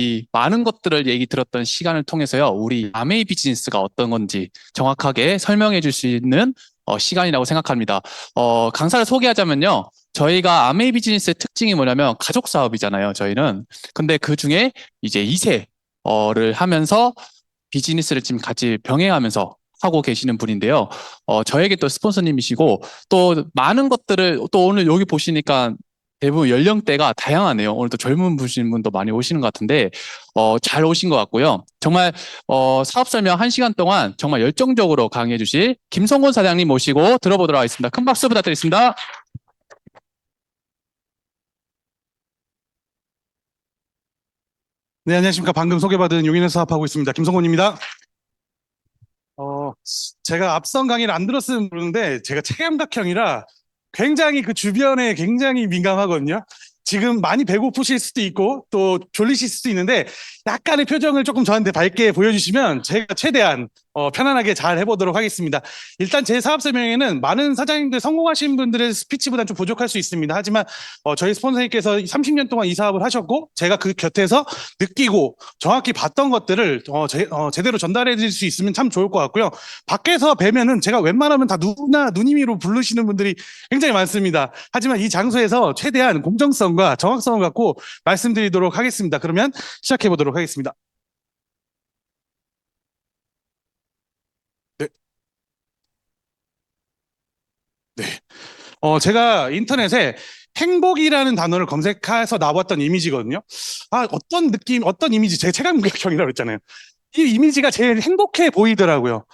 이 많은 것들을 얘기 들었던 시간을 통해서요, 우리 아메이 비즈니스가 어떤 건지 정확하게 설명해 줄 수 있는 시간이라고 생각합니다. 강사를 소개하자면요, 저희가 아메이 비즈니스의 특징이 뭐냐면 가족 사업이잖아요, 저희는. 근데 그 중에 이제 2세를 하면서 비즈니스를 지금 같이 병행하면서 하고 계시는 분인데요. 저에게 또 스폰서님이시고, 또 많은 것들을, 또 오늘 여기 보시니까 대부분 연령대가 다양하네요. 오늘 또 젊은 분도 많이 오시는 것 같은데, 잘 오신 것 같고요. 정말, 사업 설명 1시간 동안 정말 열정적으로 강의해 주실 김성곤 사장님 모시고 들어보도록 하겠습니다. 큰 박수 부탁드리겠습니다. 네, 안녕하십니까. 방금 소개받은 용인에서 사업하고 있습니다. 김성곤입니다. 어, 제가 앞선 강의를 안 들었으면 모르는데, 제가 체감각형이라 굉장히 그 주변에 굉장히 민감하거든요. 지금 많이 배고프실 수도 있고, 또 졸리실 수도 있는데, 약간의 표정을 조금 저한테 밝게 보여주시면 제가 최대한 편안하게 잘 해보도록 하겠습니다. 일단 제 사업 설명에는 많은 사장님들 성공하신 분들의 스피치보다는 좀 부족할 수 있습니다. 하지만 저희 스폰서님께서 30년 동안 이 사업을 하셨고, 제가 그 곁에서 느끼고 정확히 봤던 것들을 제대로 전달해 드릴 수 있으면 참 좋을 것 같고요. 밖에서 뵈면은 제가 웬만하면 다 누나, 누님이로 부르시는 분들이 굉장히 많습니다. 하지만 이 장소에서 최대한 공정성과 정확성을 갖고 말씀드리도록 하겠습니다. 그러면 시작해 보도록 하겠습니다. 네, 네. 제가 인터넷에 행복이라는 단어를 검색해서 나왔던 이미지거든요. 아, 어떤 느낌, 어떤 이미지, 제 체감각형이라고 그랬잖아요. 이 이미지가 제일 행복해 보이더라고요.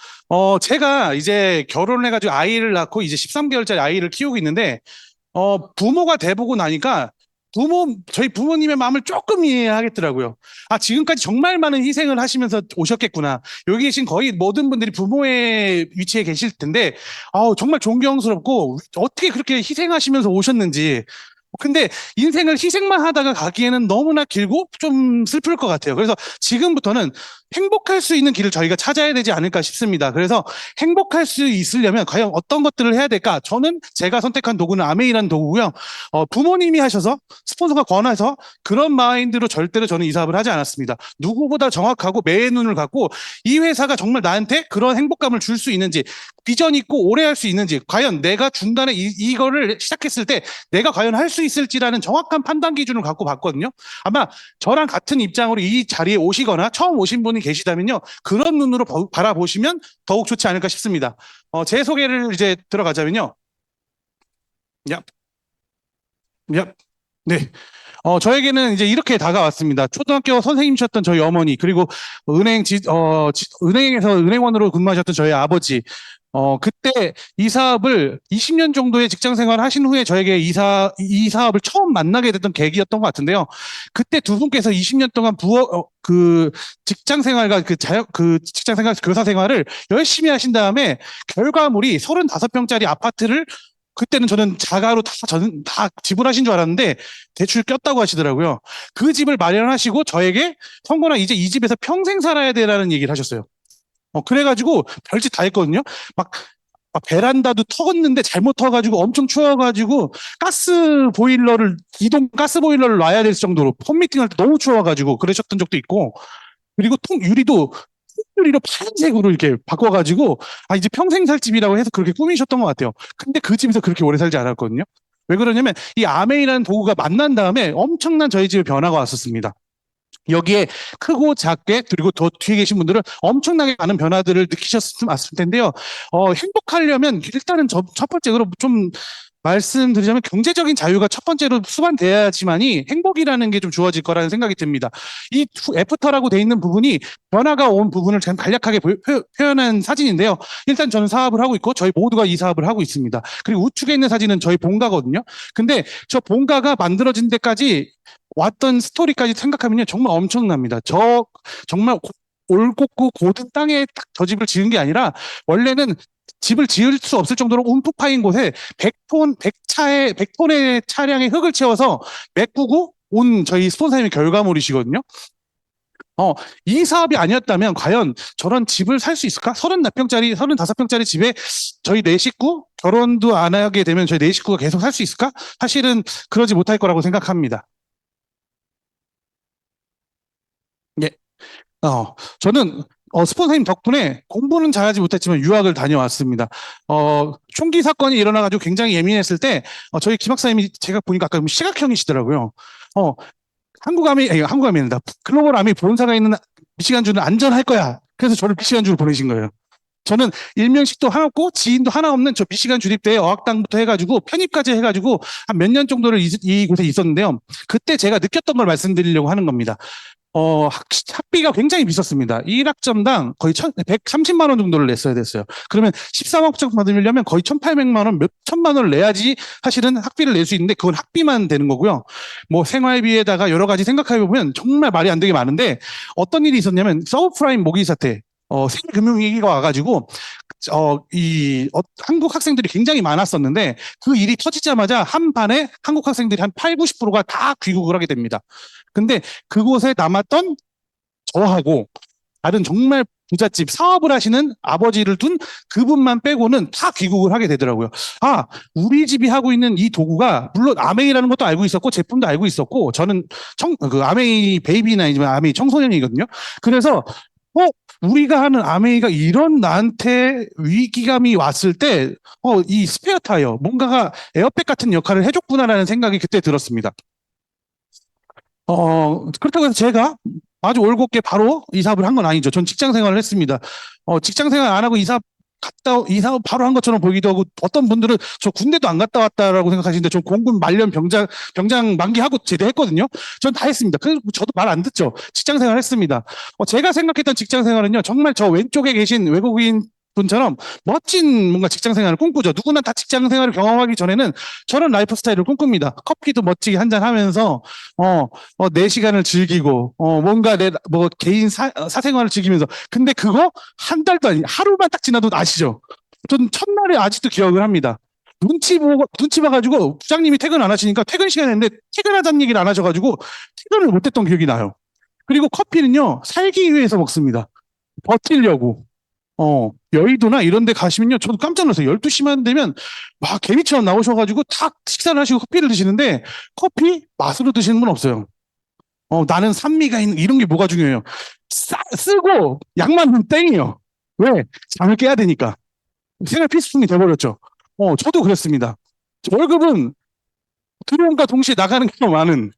제가 이제 결혼을 해가지고 아이를 낳고 이제 13개월짜리 아이를 키우고 있는데, 부모가 돼보고 나니까 저희 부모님의 마음을 조금 이해하겠더라고요. 아, 지금까지 정말 많은 희생을 하시면서 오셨겠구나. 여기 계신 거의 모든 분들이 부모의 위치에 계실 텐데, 정말 존경스럽고, 어떻게 그렇게 희생하시면서 오셨는지. 근데 인생을 희생만 하다가 가기에는 너무나 길고 좀 슬플 것 같아요. 그래서 지금부터는 행복할 수 있는 길을 저희가 찾아야 되지 않을까 싶습니다. 그래서 행복할 수 있으려면 과연 어떤 것들을 해야 될까? 저는 제가 선택한 도구는 아메이라는 도구고요. 부모님이 하셔서 스폰서가 권해서 그런 마인드로 절대로 저는 이 사업을 하지 않았습니다. 누구보다 정확하고 매의 눈을 갖고 이 회사가 정말 나한테 그런 행복감을 줄 수 있는지, 비전 있고 오래 할 수 있는지, 과연 내가 중간에 이거를 시작했을 때 내가 과연 할 수 있을지라는 정확한 판단 기준을 갖고 봤거든요. 아마 저랑 같은 입장으로 이 자리에 오시거나 처음 오신 분이 계시다면요, 그런 눈으로 바라보시면 더욱 좋지 않을까 싶습니다. 제 소개를 이제 들어가자면요. 야, 야, 네. 저에게는 이제 이렇게 다가왔습니다. 초등학교 선생님이셨던 저희 어머니, 그리고 은행에서 은행원으로 근무하셨던 저희 아버지, 그때 이 사업을 20년 정도의 직장 생활을 하신 후에 저에게 이 사업을 처음 만나게 됐던 계기였던 것 같은데요. 그때 두 분께서 20년 동안 그 직장 생활과 그 직장 생활, 교사 생활을 열심히 하신 다음에 결과물이 35평짜리 아파트를, 그때는 저는 자가로 저는 다 지불하신 줄 알았는데 대출 꼈다고 하시더라고요. 그 집을 마련하시고 저에게 성곤아, 이제 이 집에서 평생 살아야 돼라는 얘기를 하셨어요. 그래가지고 별짓 다 했거든요. 막, 막 베란다도 터었는데 잘못 터가지고 엄청 추워가지고 이동 가스 보일러를 놔야 될 정도로 팬미팅 할 때 너무 추워가지고 그러셨던 적도 있고, 그리고 유리도 유리로 파란색으로 이렇게 바꿔가지고 아, 이제 평생 살 집이라고 해서 그렇게 꾸미셨던 것 같아요. 근데 그 집에서 그렇게 오래 살지 않았거든요. 왜 그러냐면 이 아메이라는 도구가 만난 다음에 엄청난 저희 집에 변화가 왔었습니다. 여기에 크고 작게, 그리고 더 뒤에 계신 분들은 엄청나게 많은 변화들을 느끼셨을 텐데요. 행복하려면 일단은 첫 번째로 좀 말씀드리자면 경제적인 자유가 첫 번째로 수반돼야지만이 행복이라는 게 좀 주어질 거라는 생각이 듭니다. 이 애프터라고 돼 있는 부분이 변화가 온 부분을 참 간략하게 표현한 사진인데요. 일단 저는 사업을 하고 있고 저희 모두가 이 사업을 하고 있습니다. 그리고 우측에 있는 사진은 저희 본가거든요. 근데 저 본가가 만들어진 데까지 왔던 스토리까지 생각하면요, 정말 엄청납니다. 정말 올곧고 고든 땅에 딱 저 집을 지은 게 아니라 원래는 집을 지을 수 없을 정도로 움푹 파인 곳에 100톤의 차량에 흙을 채워서 메꾸고 온 저희 스폰서님의 결과물이시거든요. 어, 이 사업이 아니었다면 과연 저런 집을 살 수 있을까? 34평짜리, 35평짜리 집에 저희 네 식구, 결혼도 안 하게 되면 저희 네 식구가 계속 살 수 있을까? 사실은 그러지 못할 거라고 생각합니다. 저는 스폰서님 덕분에 공부는 잘하지 못했지만 유학을 다녀왔습니다. 총기 사건이 일어나가지고 굉장히 예민했을 때 저희 김 박사님이 제가 보니까 아까 시각형이시더라고요. 어, 한국 아미 아니다. 글로벌 아미 본사가 있는 미시간주는 안전할 거야. 그래서 저를 미시간주로 보내신 거예요. 저는 일면식도 하나 없고 지인도 하나 없는 저 미시간 주립대에 어학당부터 해가지고 편입까지 해가지고 한 몇 년 정도를 이곳에 있었는데요. 그때 제가 느꼈던 걸 말씀드리려고 하는 겁니다. 학비가 굉장히 비쌌습니다. 1학점당 거의 130만 원 정도를 냈어야 됐어요. 그러면 13학점 받으려면 거의 1,800만 원, 몇 천만 원을 내야지 사실은 학비를 낼 수 있는데 그건 학비만 되는 거고요. 뭐 생활비에다가 여러 가지 생각해 보면 정말 말이 안 되게 많은데 어떤 일이 있었냐면 서브프라임 모기 사태, 세계 금융위기가 와가지고 한국 학생들이 굉장히 많았었는데 그 일이 터지자마자 한 반에 한국 학생들이 한 8, 90%가 다 귀국을 하게 됩니다. 근데 그곳에 남았던 저하고 다른 정말 부잣집 사업을 하시는 아버지를 둔 그분만 빼고는 다 귀국을 하게 되더라고요. 우리 집이 하고 있는 이 도구가 물론 아메이라는 것도 알고 있었고 제품도 알고 있었고 저는 그 아메이 베이비나 아니지만 아메이 청소년이거든요. 그래서 우리가 하는 아메이가 이런 나한테 위기감이 왔을 때, 이 스페어 타이어, 뭔가가 에어백 같은 역할을 해줬구나라는 생각이 그때 들었습니다. 그렇다고 해서 제가 아주 올곧게 바로 이사업을 한 건 아니죠. 전 직장 생활을 했습니다. 직장 생활 안 하고 이사업 바로 한 것처럼 보이기도 하고 어떤 분들은 저 군대도 안 갔다 왔다라고 생각하시는데 전 공군 말년 병장 만기하고 제대했거든요. 전 다 했습니다. 그래서 저도 말 안 듣죠. 직장 생활 했습니다. 제가 생각했던 직장 생활은요. 정말 저 왼쪽에 계신 외국인 분처럼 멋진 뭔가 직장 생활을 꿈꾸죠. 누구나 다 직장 생활을 경험하기 전에는 저런 라이프 스타일을 꿈꿉니다. 커피도 멋지게 한잔 하면서 내 시간을 즐기고 뭔가 뭐 개인 사생활을 즐기면서 근데 그거 한 달도 아니 하루만 딱 지나도 아시죠? 전 첫날에 아직도 기억을 합니다. 눈치 봐가지고 부장님이 퇴근 안 하시니까 퇴근 시간인데 퇴근하자는 얘기를 안 하셔가지고 퇴근을 못했던 기억이 나요. 그리고 커피는요 살기 위해서 먹습니다. 버티려고. 여의도나 이런 데 가시면요. 저도 깜짝 놀랐어요. 12시만 되면 막 개미처럼 나오셔가지고 탁 식사를 하시고 커피를 드시는데 커피 맛으로 드시는 분 없어요. 나는 산미가 있는 이런 게 뭐가 중요해요. 쓰고 양만 넣으면 땡이에요. 왜? 잠을 깨야 되니까. 생활 필수품이 돼버렸죠. 저도 그랬습니다. 월급은 들어온과 동시에 나가는 게 많은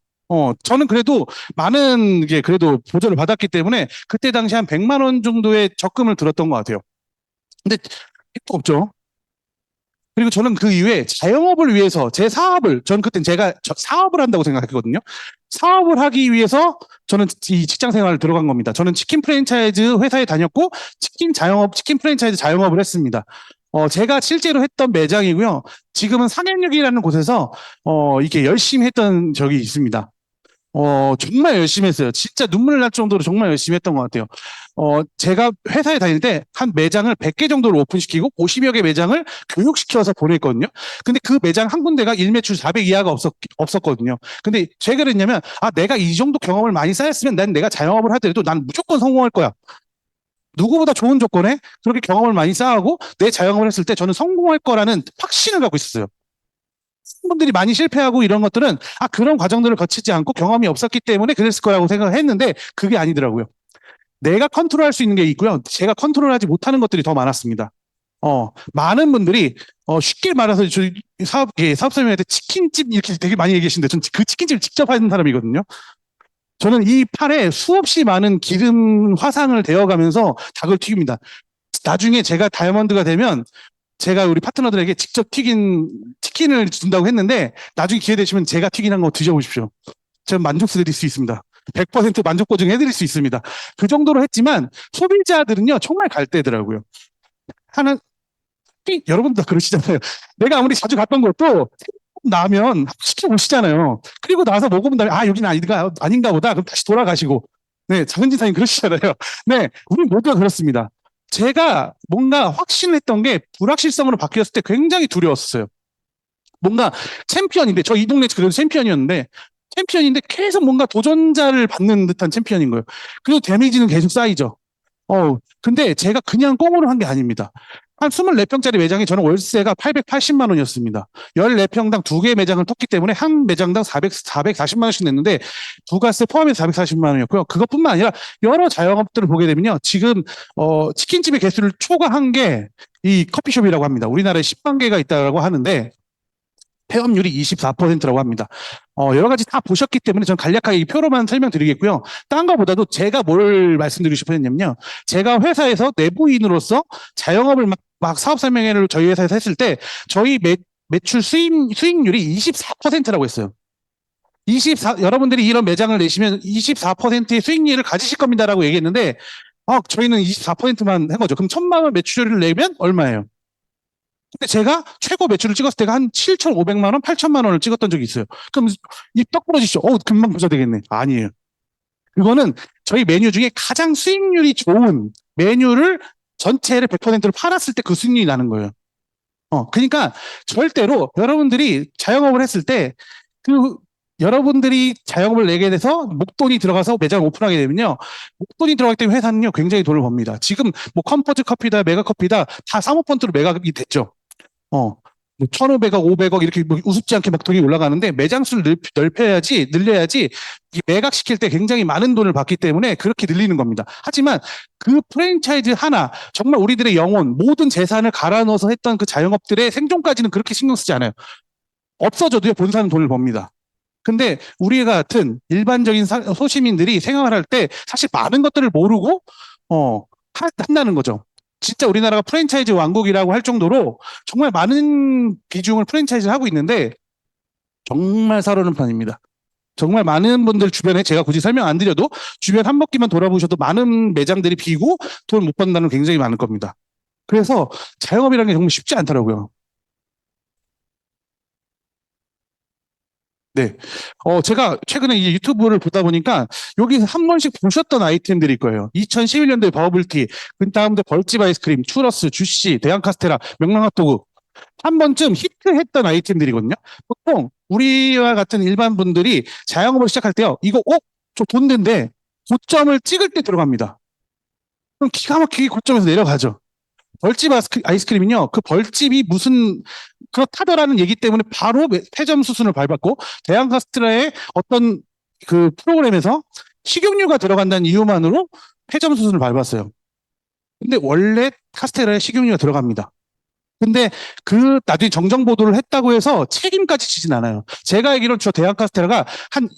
저는 그래도 많은 게 그래도 보조를 받았기 때문에 그때 당시 한 100만 원 정도의 적금을 들었던 것 같아요. 근데 택도 없죠. 그리고 저는 그 이후에 자영업을 위해서 제 사업을, 저는 그때 제가 사업을 한다고 생각했거든요. 사업을 하기 위해서 저는 이 직장 생활을 들어간 겁니다. 저는 치킨 프랜차이즈 회사에 다녔고, 치킨 프랜차이즈 자영업을 했습니다. 제가 실제로 했던 매장이고요. 지금은 상행역이라는 곳에서, 이렇게 열심히 했던 적이 있습니다. 정말 열심히 했어요. 진짜 눈물 날 정도로 정말 열심히 했던 것 같아요. 제가 회사에 다닐 때 한 매장을 100개 정도로 오픈시키고 50여 개 매장을 교육시켜서 보냈거든요. 근데 그 매장 한 군데가 일매출 400 이하가 없었거든요. 근데 제가 그랬냐면, 내가 이 정도 경험을 많이 쌓였으면 내가 자영업을 하더라도 난 무조건 성공할 거야. 누구보다 좋은 조건에 그렇게 경험을 많이 쌓아고 내 자영업을 했을 때 저는 성공할 거라는 확신을 갖고 있었어요. 분들이 많이 실패하고 이런 것들은 그런 과정들을 거치지 않고 경험이 없었기 때문에 그랬을 거라고 생각을 했는데 그게 아니더라고요. 내가 컨트롤할 수 있는 게 있고요. 제가 컨트롤하지 못하는 것들이 더 많았습니다. 많은 분들이 쉽게 말해서 저희 사업자님한테 치킨집 이렇게 되게 많이 얘기하시는데 전 그 치킨집을 직접 하는 사람이거든요. 저는 이 팔에 수없이 많은 기름 화상을 데워가면서 닭을 튀깁니다. 나중에 제가 다이아몬드가 되면 제가 우리 파트너들에게 직접 튀긴 치킨을 준다고 했는데 나중에 기회 되시면 제가 튀긴 거 드셔보십시오. 제가 만족스러울 수 있습니다. 100% 만족 보증해드릴 수 있습니다. 그 정도로 했지만 소비자들은요 정말 갈대더라고요. 여러분도 다 그러시잖아요. 내가 아무리 자주 갔던 것도 나면 시켜 보시잖아요. 그리고 나서 먹어본 다음에 여기는 아닌가 보다. 그럼 다시 돌아가시고. 네, 장은지사님 그러시잖아요. 네, 우리 모두가 그렇습니다. 제가 뭔가 확신했던 게 불확실성으로 바뀌었을 때 굉장히 두려웠어요. 뭔가 챔피언인데 저 이 동네 그래도 챔피언인데 계속 뭔가 도전자를 받는 듯한 챔피언인 거예요. 그리고 데미지는 계속 쌓이죠. 근데 제가 그냥 꽁으로 한 게 아닙니다. 한 24평짜리 매장에 저는 월세가 880만 원이었습니다. 14평당 2개 매장을 텄기 때문에 한 매장당 440만 원씩 냈는데 부가세 포함해서 440만 원이었고요. 그것뿐만 아니라 여러 자영업들을 보게 되면요. 지금 치킨집의 개수를 초과한 게 이 커피숍이라고 합니다. 우리나라에 10만 개가 있다고 하는데 폐업률이 24%라고 합니다. 여러 가지 다 보셨기 때문에 저는 간략하게 이 표로만 설명드리겠고요. 딴 거보다도 제가 뭘 말씀드리고 싶었냐면요. 제가 회사에서 내부인으로서 자영업을 막 사업 설명회를 저희 회사에서 했을 때 저희 매출 수익률이 24%라고 했어요. 여러분들이 이런 매장을 내시면 24%의 수익률을 가지실 겁니다라고 얘기했는데, 저희는 24%만 한 거죠. 그럼 1,000만 원 매출을 내면 얼마예요? 근데 제가 최고 매출을 찍었을 때가 한 7,500만 원, 8천만 원을 찍었던 적이 있어요. 그럼 입떡 부러지죠. 금방 부자 되겠네. 아니에요. 그거는 저희 메뉴 중에 가장 수익률이 좋은 메뉴를 전체를 100%를 팔았을 때 그 수익률이 나는 거예요. 그러니까 절대로 여러분들이 자영업을 했을 때 그 여러분들이 자영업을 내게 돼서 목돈이 들어가서 매장을 오픈하게 되면요. 목돈이 들어가기 때문에 회사는요, 굉장히 돈을 법니다. 지금 뭐 컴포즈 커피다, 메가 커피다 다 사모펀드로 매각이 됐죠. 뭐 1,500억, 500억 이렇게 뭐 우습지 않게 막 돈이 올라가는데 매장 수를 늘려야지 이 매각시킬 때 굉장히 많은 돈을 받기 때문에 그렇게 늘리는 겁니다. 하지만 그 프랜차이즈 하나, 정말 우리들의 영혼, 모든 재산을 갈아 넣어서 했던 그 자영업들의 생존까지는 그렇게 신경 쓰지 않아요. 없어져도요, 본사는 돈을 법니다. 근데 우리 같은 일반적인 소시민들이 생활할 때 사실 많은 것들을 모르고 한다는 거죠. 진짜 우리나라가 프랜차이즈 왕국이라고 할 정도로 정말 많은 비중을 프랜차이즈를 하고 있는데 정말 사르는 편입니다. 정말 많은 분들 주변에 제가 굳이 설명 안 드려도 주변 한 바퀴만 돌아보셔도 많은 매장들이 비고 돈 못 받는다는 굉장히 많을 겁니다. 그래서 자영업이라는 게 정말 쉽지 않더라고요. 네. 제가 최근에 이 유튜브를 보다 보니까 여기서 한 번씩 보셨던 아이템들일 거예요. 2011년도에 버블티, 그 다음에 벌집 아이스크림, 추러스, 주시, 대한 카스테라, 명랑핫도그. 한 번쯤 히트했던 아이템들이거든요. 보통 우리와 같은 일반 분들이 자영업을 시작할 때요. 이거, 저 돈 된대. 고점을 찍을 때 들어갑니다. 그럼 기가 막히게 고점에서 내려가죠. 벌집 아이스크림은요, 그 벌집이 무슨, 그렇다더라는 얘기 때문에 바로 폐점 수순을 밟았고, 대한카스테라의 어떤 그 프로그램에서 식용유가 들어간다는 이유만으로 폐점 수순을 밟았어요. 근데 원래 카스테라에 식용유가 들어갑니다. 근데 나중에 정정 보도를 했다고 해서 책임까지 지진 않아요. 제가 알기로는 저 대한카스테라가 한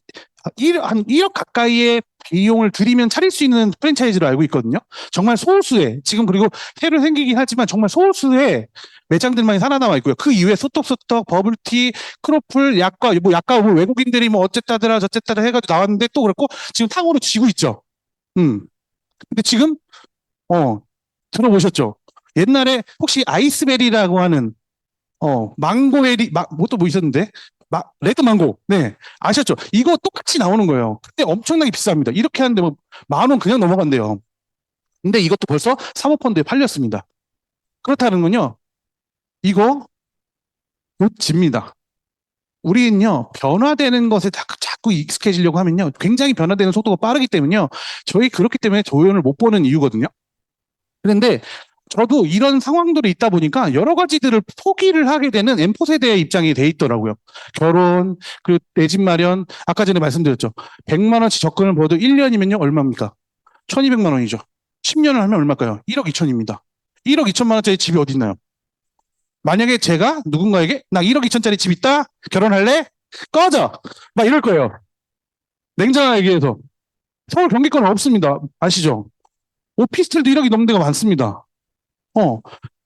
1억 가까이의 비용을 들이면 차릴 수 있는 프랜차이즈로 알고 있거든요. 정말 소수의, 지금 그리고 새로 생기긴 하지만 정말 소수의 매장들만이 살아남아 있고요. 그 이후에 소떡소떡, 버블티, 크로플, 약과, 뭐 외국인들이 뭐 어쨌다더라 저쨌다더라 해가지고 나왔는데 또 그렇고 지금 탕후루 지고 있죠. 근데 지금, 들어보셨죠? 옛날에 혹시 아이스베리라고 하는 망고베리, 뭐또 뭐 있었는데? 레드 망고. 네. 아셨죠? 이거 똑같이 나오는 거예요. 근데 엄청나게 비쌉니다. 이렇게 하는데 뭐, 10,000원 그냥 넘어간대요. 근데 이것도 벌써 사모펀드에 팔렸습니다. 그렇다는 건요, 이거 놓칩니다. 우리는요, 변화되는 것에 자꾸 익숙해지려고 하면요, 굉장히 변화되는 속도가 빠르기 때문에요, 저희 그렇기 때문에 조연을 못 보는 이유거든요. 그런데 저도 이런 상황들이 있다 보니까 여러 가지들을 포기를 하게 되는 M4세대의 입장이 돼 있더라고요. 결혼, 그리고 내 집 마련, 아까 전에 말씀드렸죠. 100만 원치 적금을 벌어도 1년이면요, 얼마입니까? 1,200만 원이죠. 10년을 하면 얼마일까요? 1억 2천입니다. 1억 2천만 원짜리 집이 어디 있나요? 만약에 제가 누군가에게 나 1억 2천짜리 집 있다? 결혼할래? 꺼져! 막 이럴 거예요. 냉정하게 얘기해서. 서울 경기권은 없습니다. 아시죠? 오피스텔도 1억이 넘는 데가 많습니다.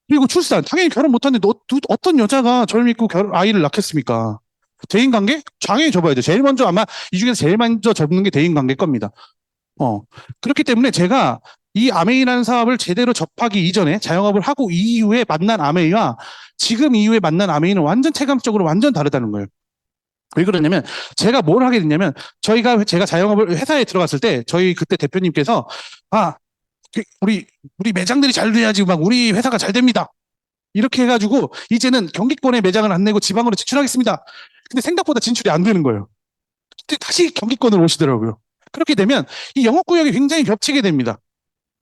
그리고 출산. 당연히 결혼 못하는데 어떤 여자가 저를 믿고 아이를 낳겠습니까? 대인관계? 당연히 접어야죠. 제일 먼저 아마 이 중에서 제일 먼저 접는 게 대인관계일 겁니다. 그렇기 때문에 제가 이 아메이라는 사업을 제대로 접하기 이전에 자영업을 하고 이후에 만난 아메이와 지금 이후에 만난 아메이는 완전 체감적으로 완전 다르다는 거예요. 왜 그러냐면 제가 뭘 하게 됐냐면 제가 자영업을 회사에 들어갔을 때 저희 그때 대표님께서 우리 매장들이 잘 돼야지 막 우리 회사가 잘 됩니다. 이렇게 해가지고 이제는 경기권에 매장을 안 내고 지방으로 진출하겠습니다. 근데 생각보다 진출이 안 되는 거예요. 근데 다시 경기권으로 오시더라고요. 그렇게 되면 이 영업구역이 굉장히 겹치게 됩니다.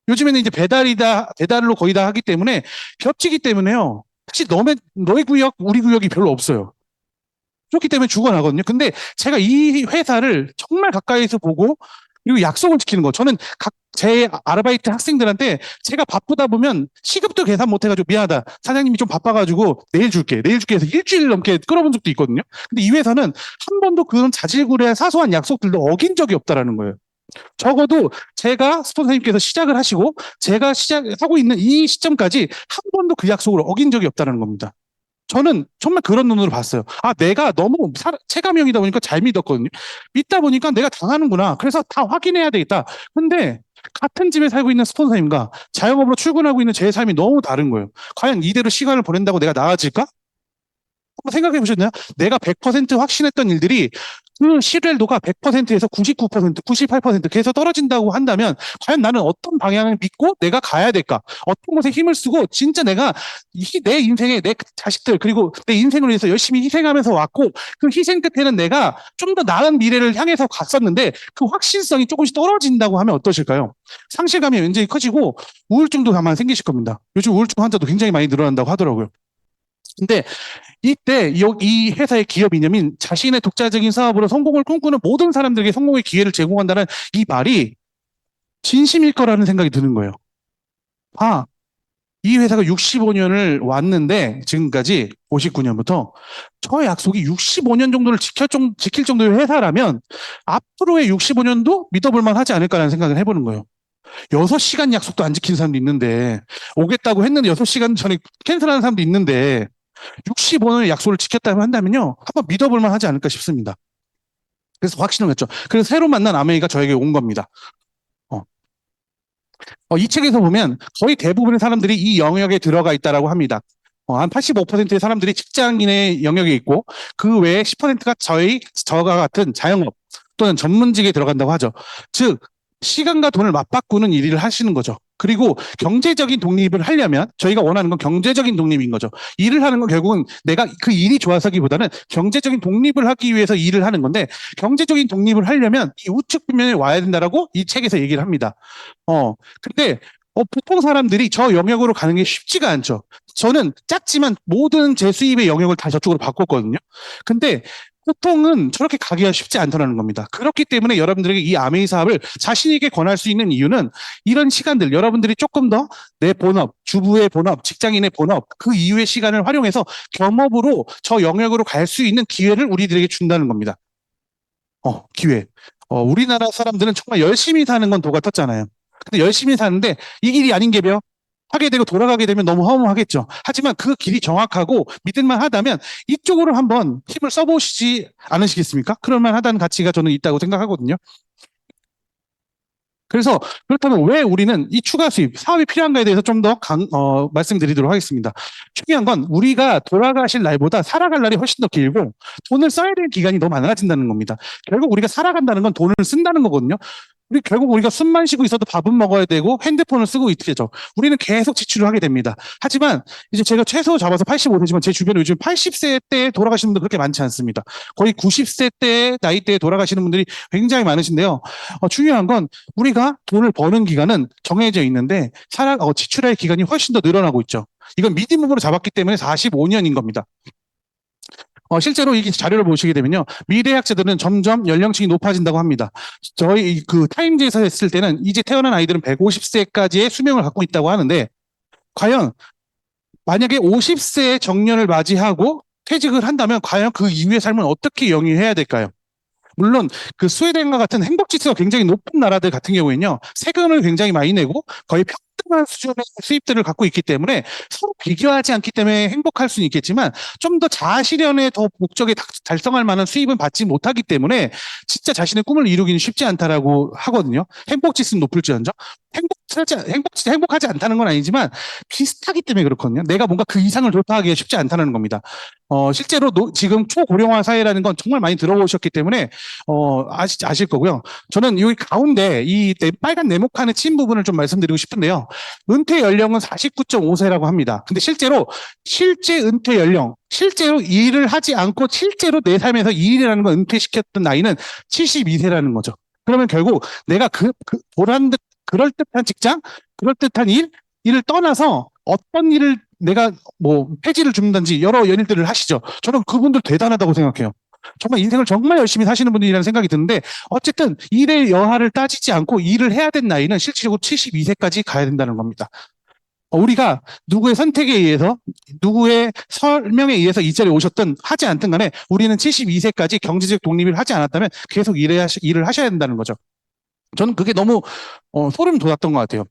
요즘에는 이제 배달로 거의 다 하기 때문에 겹치기 때문에요. 사실 너의 구역, 우리 구역이 별로 없어요. 그렇기 때문에 죽어나거든요. 근데 제가 이 회사를 정말 가까이서 보고 그리고 약속을 지키는 거. 저는 제 아르바이트 학생들한테 제가 바쁘다 보면 시급도 계산 못 해가지고 미안하다. 사장님이 좀 바빠가지고 내일 줄게. 내일 줄게 해서 일주일 넘게 끌어본 적도 있거든요. 근데 이 회사는 한 번도 그런 자질구레한 사소한 약속들도 어긴 적이 없다라는 거예요. 적어도 제가 스폰서님께서 시작을 하시고 제가 시작하고 있는 이 시점까지 한 번도 그 약속을 어긴 적이 없다는 겁니다. 저는 정말 그런 눈으로 봤어요. 아, 내가 너무 체감형이다 보니까 잘 믿었거든요. 믿다 보니까 내가 당하는구나. 그래서 다 확인해야 되겠다. 근데 같은 집에 살고 있는 스폰서님과 자영업으로 출근하고 있는 제 삶이 너무 다른 거예요. 과연 이대로 시간을 보낸다고 내가 나아질까? 한번 생각해 보셨나요? 내가 100% 확신했던 일들이 그 신뢰도가 100%에서 99%, 98% 계속 떨어진다고 한다면 과연 나는 어떤 방향을 믿고 내가 가야 될까? 어떤 곳에 힘을 쓰고 진짜 내가 내 인생에 내 자식들 그리고 내 인생을 위해서 열심히 희생하면서 왔고 그 희생 끝에는 내가 좀 더 나은 미래를 향해서 갔었는데 그 확신성이 조금씩 떨어진다고 하면 어떠실까요? 상실감이 굉장히 커지고 우울증도 아마 생기실 겁니다. 요즘 우울증 환자도 굉장히 많이 늘어난다고 하더라고요. 근데 이때 이 회사의 기업 이념인 자신의 독자적인 사업으로 성공을 꿈꾸는 모든 사람들에게 성공의 기회를 제공한다는 이 말이 진심일 거라는 생각이 드는 거예요. 아, 이 회사가 65년을 왔는데 지금까지 59년부터 저의 약속이 65년 정도를 지킬 정도의 회사라면 앞으로의 65년도 믿어볼 만하지 않을까라는 생각을 해보는 거예요. 6시간 약속도 안 지킨 사람도 있는데 오겠다고 했는데 6시간 전에 캔슬하는 사람도 있는데 65년의 약속을 지켰다고 한다면요. 한번 믿어볼 만하지 않을까 싶습니다. 그래서 확신을 했죠. 그래서 새로 만난 아메이가 저에게 온 겁니다. 어. 이 책에서 보면 거의 대부분의 사람들이 이 영역에 들어가 있다라고 합니다. 한 85%의 사람들이 직장인의 영역에 있고 그 외에 10%가 저가 같은 자영업 또는 전문직에 들어간다고 하죠. 즉 시간과 돈을 맞바꾸는 일을 하시는 거죠. 그리고 경제적인 독립을 하려면 저희가 원하는 건 경제적인 독립인 거죠. 일을 하는 건 결국은 내가 그 일이 좋아서기보다는 경제적인 독립을 하기 위해서 일을 하는 건데 경제적인 독립을 하려면 이 우측 분면에 와야 된다라고 이 책에서 얘기를 합니다. 근데 보통 사람들이 저 영역으로 가는 게 쉽지가 않죠. 저는 작지만 모든 제 수입의 영역을 다 저쪽으로 바꿨거든요. 근데 보통은 저렇게 가기가 쉽지 않다는 겁니다. 그렇기 때문에 여러분들에게 이 아메이 사업을 자신에게 권할 수 있는 이유는 이런 시간들, 여러분들이 조금 더 내 본업, 주부의 본업, 직장인의 본업, 그 이후의 시간을 활용해서 겸업으로 저 영역으로 갈 수 있는 기회를 우리들에게 준다는 겁니다. 기회. 우리나라 사람들은 정말 열심히 사는 건 도가 텄잖아요. 근데 열심히 사는데 이 길이 아닌 게요. 하게 되고 돌아가게 되면 너무 허무하겠죠. 하지만 그 길이 정확하고 믿을만 하다면 이쪽으로 한번 힘을 써보시지 않으시겠습니까? 그럴만 하다는 가치가 저는 있다고 생각하거든요. 그래서 그렇다면 왜 우리는 이 추가 수입, 사업이 필요한가에 대해서 좀 더 말씀드리도록 하겠습니다. 중요한 건 우리가 돌아가실 날보다 살아갈 날이 훨씬 더 길고 돈을 써야 될 기간이 너무 많아진다는 겁니다. 결국 우리가 살아간다는 건 돈을 쓴다는 거거든요. 결국 우리가 숨만 쉬고 있어도 밥은 먹어야 되고 핸드폰을 쓰고 있겠죠. 우리는 계속 지출을 하게 됩니다. 하지만 이제 제가 최소 잡아서 85세지만 제 주변에 요즘 80세 때 돌아가시는 분들 그렇게 많지 않습니다. 거의 90세 때 나이대에 돌아가시는 분들이 굉장히 많으신데요. 중요한 건 우리가 돈을 버는 기간은 정해져 있는데 지출할 기간이 훨씬 더 늘어나고 있죠. 이건 미니멈으로 잡았기 때문에 45년인 겁니다. 실제로 이 자료를 보시게 되면요. 미래학자들은 점점 연령층이 높아진다고 합니다. 저희 그 타임즈에서 했을 때는 이제 태어난 아이들은 150세까지의 수명을 갖고 있다고 하는데 과연 만약에 50세의 정년을 맞이하고 퇴직을 한다면 과연 그 이후의 삶은 어떻게 영위해야 될까요? 물론 그 스웨덴과 같은 행복 지수가 굉장히 높은 나라들 같은 경우에는요. 세금을 굉장히 많이 내고 거의 평등한 수준의 수입들을 갖고 있기 때문에 서로 비교하지 않기 때문에 행복할 수는 있겠지만 좀 더 자아실현의 더 목적에 달성할 만한 수입은 받지 못하기 때문에 진짜 자신의 꿈을 이루기는 쉽지 않다라고 하거든요. 행복 지수는 높을지언정 행복하지 않다는 건 아니지만 비슷하기 때문에 그렇거든요. 내가 뭔가 그 이상을 돌파하기가 쉽지 않다는 겁니다. 실제로 지금 초고령화 사회라는 건 정말 많이 들어보셨기 때문에 아실 거고요. 저는 여기 가운데 이 빨간 네모칸에 친 부분을 좀 말씀드리고 싶은데요. 은퇴 연령은 49.5세라고 합니다. 근데 실제 은퇴 연령, 실제로 일을 하지 않고 실제로 내 삶에서 일이라는 걸 은퇴시켰던 나이는 72세라는 거죠. 그러면 결국 내가 그럴듯한 직장, 그럴듯한 일을 떠나서 어떤 일을 내가 뭐 폐지를 줍는다든지 여러 일들을 하시죠. 저는 그분들 대단하다고 생각해요. 정말 인생을 정말 열심히 사시는 분들이라는 생각이 드는데 어쨌든 일의 여하를 따지지 않고 일을 해야 될 나이는 실질적으로 72세까지 가야 된다는 겁니다. 우리가 누구의 선택에 의해서 누구의 설명에 의해서 이 자리에 오셨든 하지 않든 간에 우리는 72세까지 경제적 독립을 하지 않았다면 계속 일을 하셔야 된다는 거죠. 저는 그게 너무 소름 돋았던 것 같아요.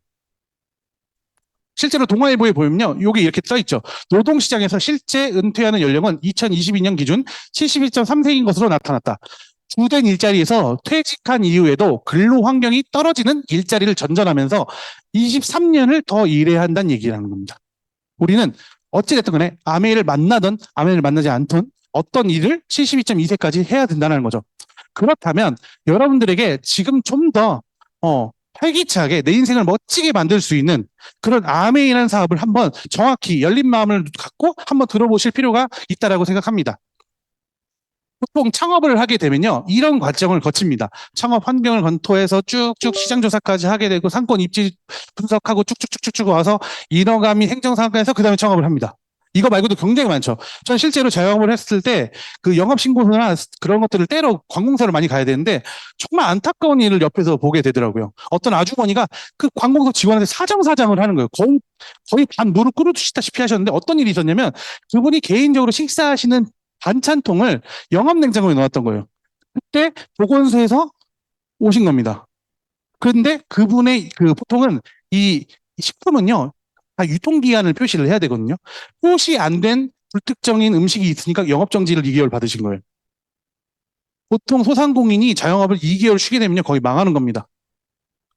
실제로 동아일보에 보면요, 여기 이렇게 써 있죠. 노동시장에서 실제 은퇴하는 연령은 2022년 기준 71.3세인 것으로 나타났다. 주된 일자리에서 퇴직한 이후에도 근로 환경이 떨어지는 일자리를 전전하면서 23년을 더 일해야 한다는 얘기라는 겁니다. 우리는 어찌됐든 간에 아메이를 만나든 아메이를 만나지 않든 어떤 일을 72.2세까지 해야 된다는 거죠. 그렇다면 여러분들에게 지금 좀 더 활기차게 내 인생을 멋지게 만들 수 있는 그런 아메이라는 사업을 한번 정확히 열린 마음을 갖고 한번 들어보실 필요가 있다라고 생각합니다. 보통 창업을 하게 되면요, 이런 과정을 거칩니다. 창업 환경을 검토해서 쭉쭉 시장 조사까지 하게 되고 상권 입지 분석하고 쭉쭉쭉쭉 와서 인허가 및 행정상과에서 그 다음에 창업을 합니다. 이거 말고도 굉장히 많죠. 전 실제로 자영업을 했을 때 그 영업신고서나 그런 것들을 떼러 관공서를 많이 가야 되는데 정말 안타까운 일을 옆에서 보게 되더라고요. 어떤 아주머니가 그 관공서 직원한테 사정사정을 하는 거예요. 거의 반 무릎 꿇으시다시피 하셨는데 어떤 일이 있었냐면 그분이 개인적으로 식사하시는 반찬통을 영업냉장고에 넣었던 거예요. 그때 보건소에서 오신 겁니다. 그런데 그분의 그 보통은 이 식품은요, 다 유통기한을 표시를 해야 되거든요. 표시 안 된 불특정인 음식이 있으니까 영업정지를 2개월 받으신 거예요. 보통 소상공인이 자영업을 2개월 쉬게 되면요, 거의 망하는 겁니다.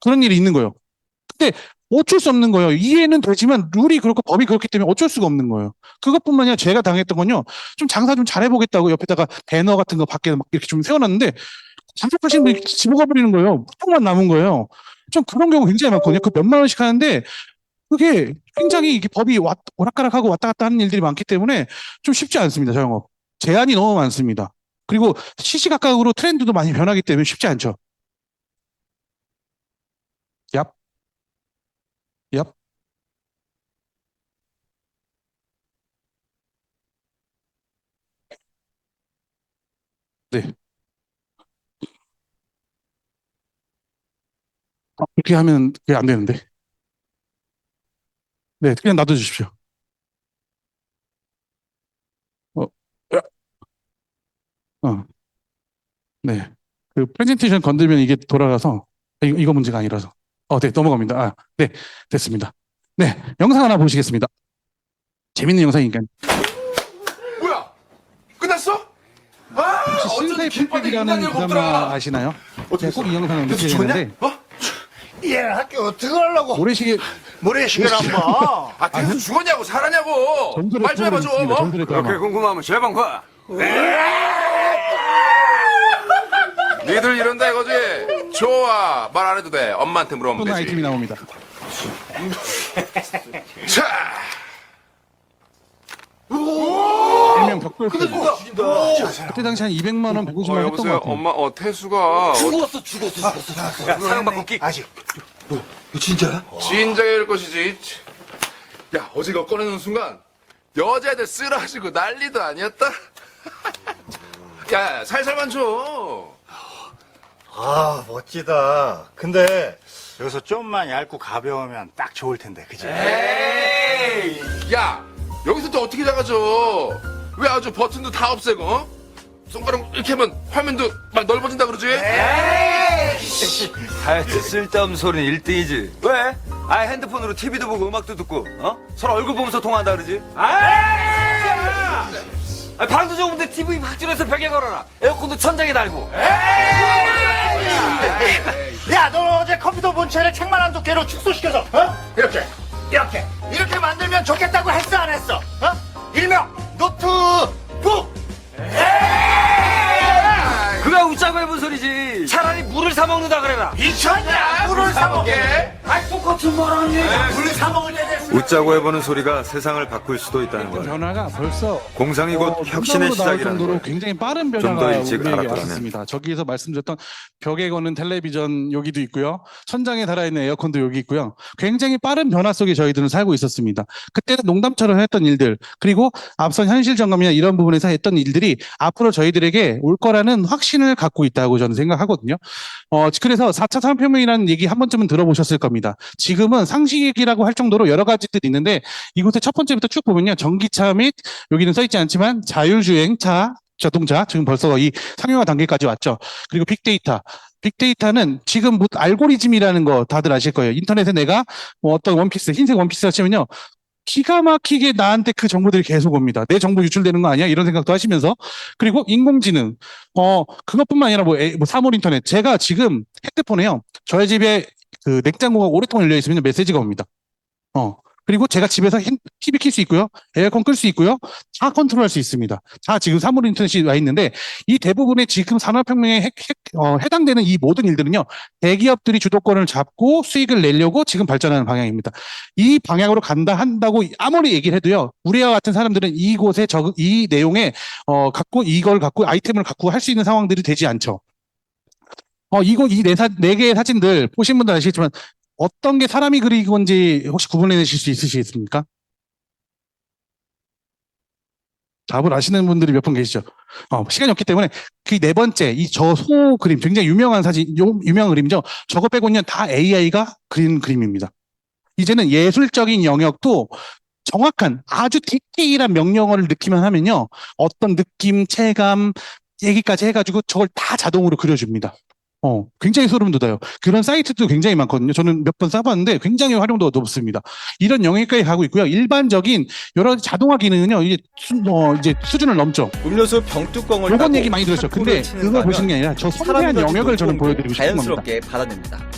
그런 일이 있는 거예요. 근데 어쩔 수 없는 거예요. 이해는 되지만 룰이 그렇고 법이 그렇기 때문에 어쩔 수가 없는 거예요. 그것뿐만 아니라 제가 당했던 건요, 좀 장사 좀 잘해보겠다고 옆에다가 배너 같은 거 밖에 막 이렇게 좀 세워놨는데 장사하시는 분이 집어가 버리는 거예요. 보통만 남은 거예요. 좀 그런 경우 굉장히 많거든요. 그 몇만 원씩 하는데 그게 굉장히 이게 법이 오락가락하고 왔다 갔다 하는 일들이 많기 때문에 좀 쉽지 않습니다. 자영업. 제한이 너무 많습니다. 그리고 시시각각으로 트렌드도 많이 변하기 때문에 쉽지 않죠. 얍. 얍. 네. 그렇게 하면 그게 안 되는데. 네, 그냥 놔둬주십시오. 어, 야, 어, 네. 그 프레젠테이션 건들면 이게 돌아가서 이거 문제가 아니라서. 네, 넘어갑니다. 네, 됐습니다. 네, 영상 하나 보시겠습니다. 재밌는 영상이니까. 뭐야? 끝났어? 아, 혹시 신사의 풀백이라는 드라마 아시나요? 제가 꼭 이 영상을 넣게 되는데 얘는 학교 어떻게 하려고 모래시계 모래시계란 뭐 아, 대수 죽었냐고 살았냐고? 전설의 말 좀 해봐 좀. 드라마, 어? 전설의 드라마. 그렇게 궁금하면 제방 봐. 니들 이런다 이거지? 좋아, 말 안 해도 돼. 엄마한테 물어보면 어떤 되지. 아이템이 나옵니다. 자, 일명 벽돌 풀. 그때 당시 한 200만 원, 150만 원 했던 것 여보세요, 같아요. 엄마, 태수가 야, 사형받고 끼. 아직 너 진짜야? 진작에 이럴 것이지. 야, 어제 이거 꺼내는 순간 여자애들 쓰러지고 난리도 아니었다. 야, 살살만 줘. 아 멋지다. 근데 여기서 좀만 얇고 가벼우면 딱 좋을 텐데, 그지? 에이, 야, 여기서 또 어떻게 작아져? 왜 아주 버튼도 다 없애고, 어? 손가락 이렇게 하면 화면도 막 넓어진다 그러지? 하여튼 쓸데없는 소리는 1등이지. 왜? 핸드폰으로 TV도 보고 음악도 듣고, 서로 얼굴 보면서 통화한다 그러지? 방도 좋은데 TV 확실해서 벽에 걸어라. 에어컨도 천장에 달고. 야, 너 어제 컴퓨터 본체를 책만 한 두께로 축소시켜서 이렇게 만들면 좋겠다고 했어 안 했어? 일명 노트북. 그게 웃자고 해본 소리지. 차라리 물을 사 먹는다 그래라. 미쳤냐? 물을 사 먹게. 아이, 속 웃자고 해보는 소리가 세상을 바꿀 수도 있다는 걸. 변화가 벌써 공상이 곧 혁신의 혁신으로 나올 시작이라는 정도로 걸. 굉장히 빠른 좀더 변화가 일찍 우리에게 알았더라면. 왔습니다. 저기에서 말씀드렸던 벽에 거는 텔레비전 여기도 있고요. 천장에 달아있는 에어컨도 여기 있고요. 굉장히 빠른 변화 속에 저희들은 살고 있었습니다. 그때는 농담처럼 했던 일들, 그리고 앞선 현실 점검이나 이런 부분에서 했던 일들이 앞으로 저희들에게 올 거라는 확신을 갖고 있다고 저는 생각하거든요. 그래서 4차 산업혁명이라는 얘기 한 번쯤은 들어보셨을 겁니다. 지금은 상식이라고 할 정도로 여러 가지들이 있는데 이곳에 첫 번째부터 쭉 보면요. 전기차 및 여기는 써 있지 않지만 자율주행차, 자동차 지금 벌써 이 상용화 단계까지 왔죠. 그리고 빅데이터. 빅데이터는 지금 뭐 알고리즘이라는 거 다들 아실 거예요. 인터넷에 내가 뭐 어떤 원피스, 흰색 원피스 하시면요. 기가 막히게 나한테 그 정보들이 계속 옵니다. 내 정보 유출되는 거 아니야? 이런 생각도 하시면서. 그리고 인공지능. 그것뿐만 아니라 뭐 사물 인터넷. 제가 지금 핸드폰에요. 저희 집에 그 냉장고가 오랫동안 열려 있으면 메시지가 옵니다. 그리고 제가 집에서 TV 킬 수 있고요. 에어컨 끌 수 있고요. 다 컨트롤할 수 있습니다. 다 지금 사물 인터넷이 와 있는데 이 대부분의 지금 산업혁명에 해당되는 이 모든 일들은요. 대기업들이 주도권을 잡고 수익을 내려고 지금 발전하는 방향입니다. 이 방향으로 간다 한다고 아무리 얘기를 해도요. 우리와 같은 사람들은 이곳에 이 내용에 이걸 갖고 아이템을 갖고 할 수 있는 상황들이 되지 않죠. 이 네 개의 사진들 보신 분들 아시겠지만 어떤 게 사람이 그린 건지 혹시 구분해내실 수 있으시겠습니까? 답을 아시는 분들이 몇 분 계시죠? 시간이 없기 때문에 그 네 번째 이 저 소 그림 굉장히 유명한 사진, 유명한 그림이죠. 저거 빼고는 다 AI가 그린 그림입니다. 이제는 예술적인 영역도 정확한 아주 디테일한 명령어를 넣기만 하면요. 어떤 느낌, 체감, 얘기까지 해가지고 저걸 다 자동으로 그려줍니다. 굉장히 소름 돋아요. 그런 사이트도 굉장히 많거든요. 저는 몇 번 써봤는데 굉장히 활용도가 높습니다. 이런 영역까지 가고 있고요. 일반적인 여러 가지 자동화 기능은요, 이제 수준을 넘죠. 음료수 병뚜껑을 요건 따고 얘기 많이 들었죠. 근데 탁구를 그걸 보시는 게 아니라 저 섬세한 영역을 저는 보여드리고 싶은 겁니다. 자연스럽게 받아냅니다.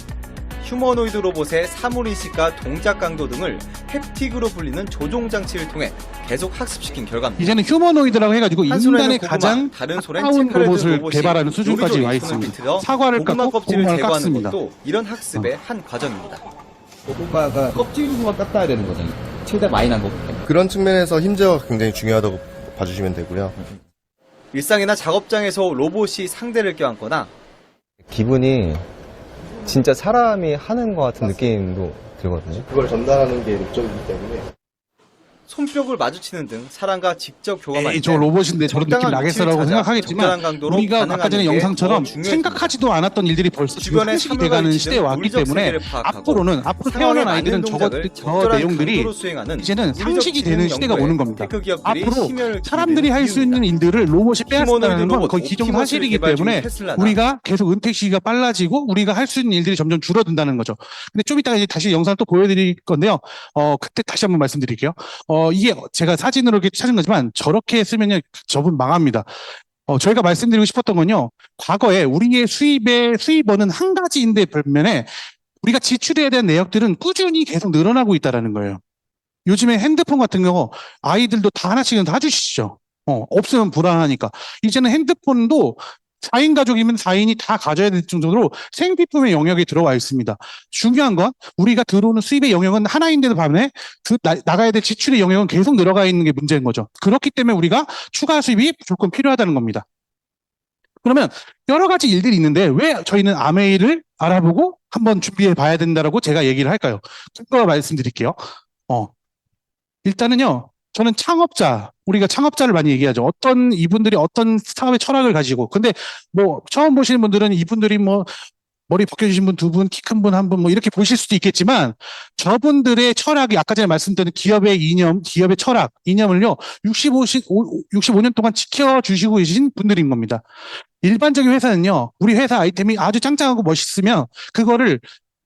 휴머노이드 로봇의 사물인식과 동작 강도 등을 햅틱으로 불리는 조종 장치를 통해 계속 학습시킨 결과입니다. 이제는 휴머노이드라고 해가지고 한 손에는 인간의 고구마, 가장 다른 손엔 가까운 체크를 든 로봇을 로봇이 개발하는 수준까지 요리조리 와 손을 있습니다. 비틀어 사과를 고구마 깎고 껍질을 고구마를 제거하는 깎습니다. 것도 이런 학습의 한 과정입니다. 고구마가 껍질 부분만 깎아야 되는 거잖아요. 최대 많이 난 거기 때문에. 그런 측면에서 힘제어가 굉장히 중요하다고 봐주시면 되고요. 일상이나 작업장에서 로봇이 상대를 껴안거나 기분이 진짜 사람이 하는 것 같은 느낌도 들거든요. 그걸 전달하는 게 목적이기 때문에. 손뼉을 마주치는 등 사람과 직접 교감할 때 저 로봇인데 저런 느낌 적당한 나겠어라고 위치를 찾아 생각하겠지만 적당한 강도로 우리가 아까 반응하는 전에 게 영상처럼 더 중요해집니다. 생각하지도 않았던 일들이 벌써 지금 주변의 상식이 돼가는 사물과 시대에 왔기 물리적 때문에 세계를 파악하고 앞으로 상황에 태어난 맞는 아이들은 동작을 저 적절한 내용들이 강도로 수행하는 이제는 물리적 상식이 되는 지능 시대가 연구에 오는 겁니다. 테크 기업들이 앞으로 심혈을 사람들이 할 수 있는 기울입니다. 일들을 로봇이 빼앗는다는 휴머노이드 건 로봇 거의 기정사실이기 옵티머스를 개발 때문에 중인 테슬라나 우리가 계속 은퇴 시기가 빨라지고 우리가 할 수 있는 일들이 점점 줄어든다는 거죠. 근데 좀 이따가 이제 다시 영상을 또 보여드릴 건데요. 그때 다시 한번 말씀드릴게요. 이게 제가 사진으로 이렇게 찾은 거지만 저렇게 쓰면요, 저분 망합니다. 저희가 말씀드리고 싶었던 건요, 과거에 우리의 수입원은 한 가지인데 반면에 우리가 지출해야 되는 내역들은 꾸준히 계속 늘어나고 있다라는 거예요. 요즘에 핸드폰 같은 경우 아이들도 다 하나씩은 다 주시죠. 없으면 불안하니까. 이제는 핸드폰도 4인 가족이면 4인이 다 가져야 될 정도로 생필품의 영역에 들어와 있습니다. 중요한 건 우리가 들어오는 수입의 영역은 하나인데도 반면에 나가야 될 지출의 영역은 계속 늘어가 있는 게 문제인 거죠. 그렇기 때문에 우리가 추가 수입이 무조건 필요하다는 겁니다. 그러면 여러 가지 일들이 있는데 왜 저희는 아메이를 알아보고 한번 준비해 봐야 된다라고 제가 얘기를 할까요? 그거 말씀드릴게요. 일단은요, 저는 우리가 창업자를 많이 얘기하죠. 이분들이 어떤 사업의 철학을 가지고. 근데 뭐, 처음 보시는 분들은 이분들이 뭐, 머리 벗겨주신 분 두 분, 키 큰 분 한 분, 뭐, 이렇게 보실 수도 있겠지만, 저분들의 철학이 아까 전에 말씀드린 기업의 철학, 이념을요, 65년 동안 지켜주시고 계신 분들인 겁니다. 일반적인 회사는요, 우리 회사 아이템이 아주 짱짱하고 멋있으면, 그거를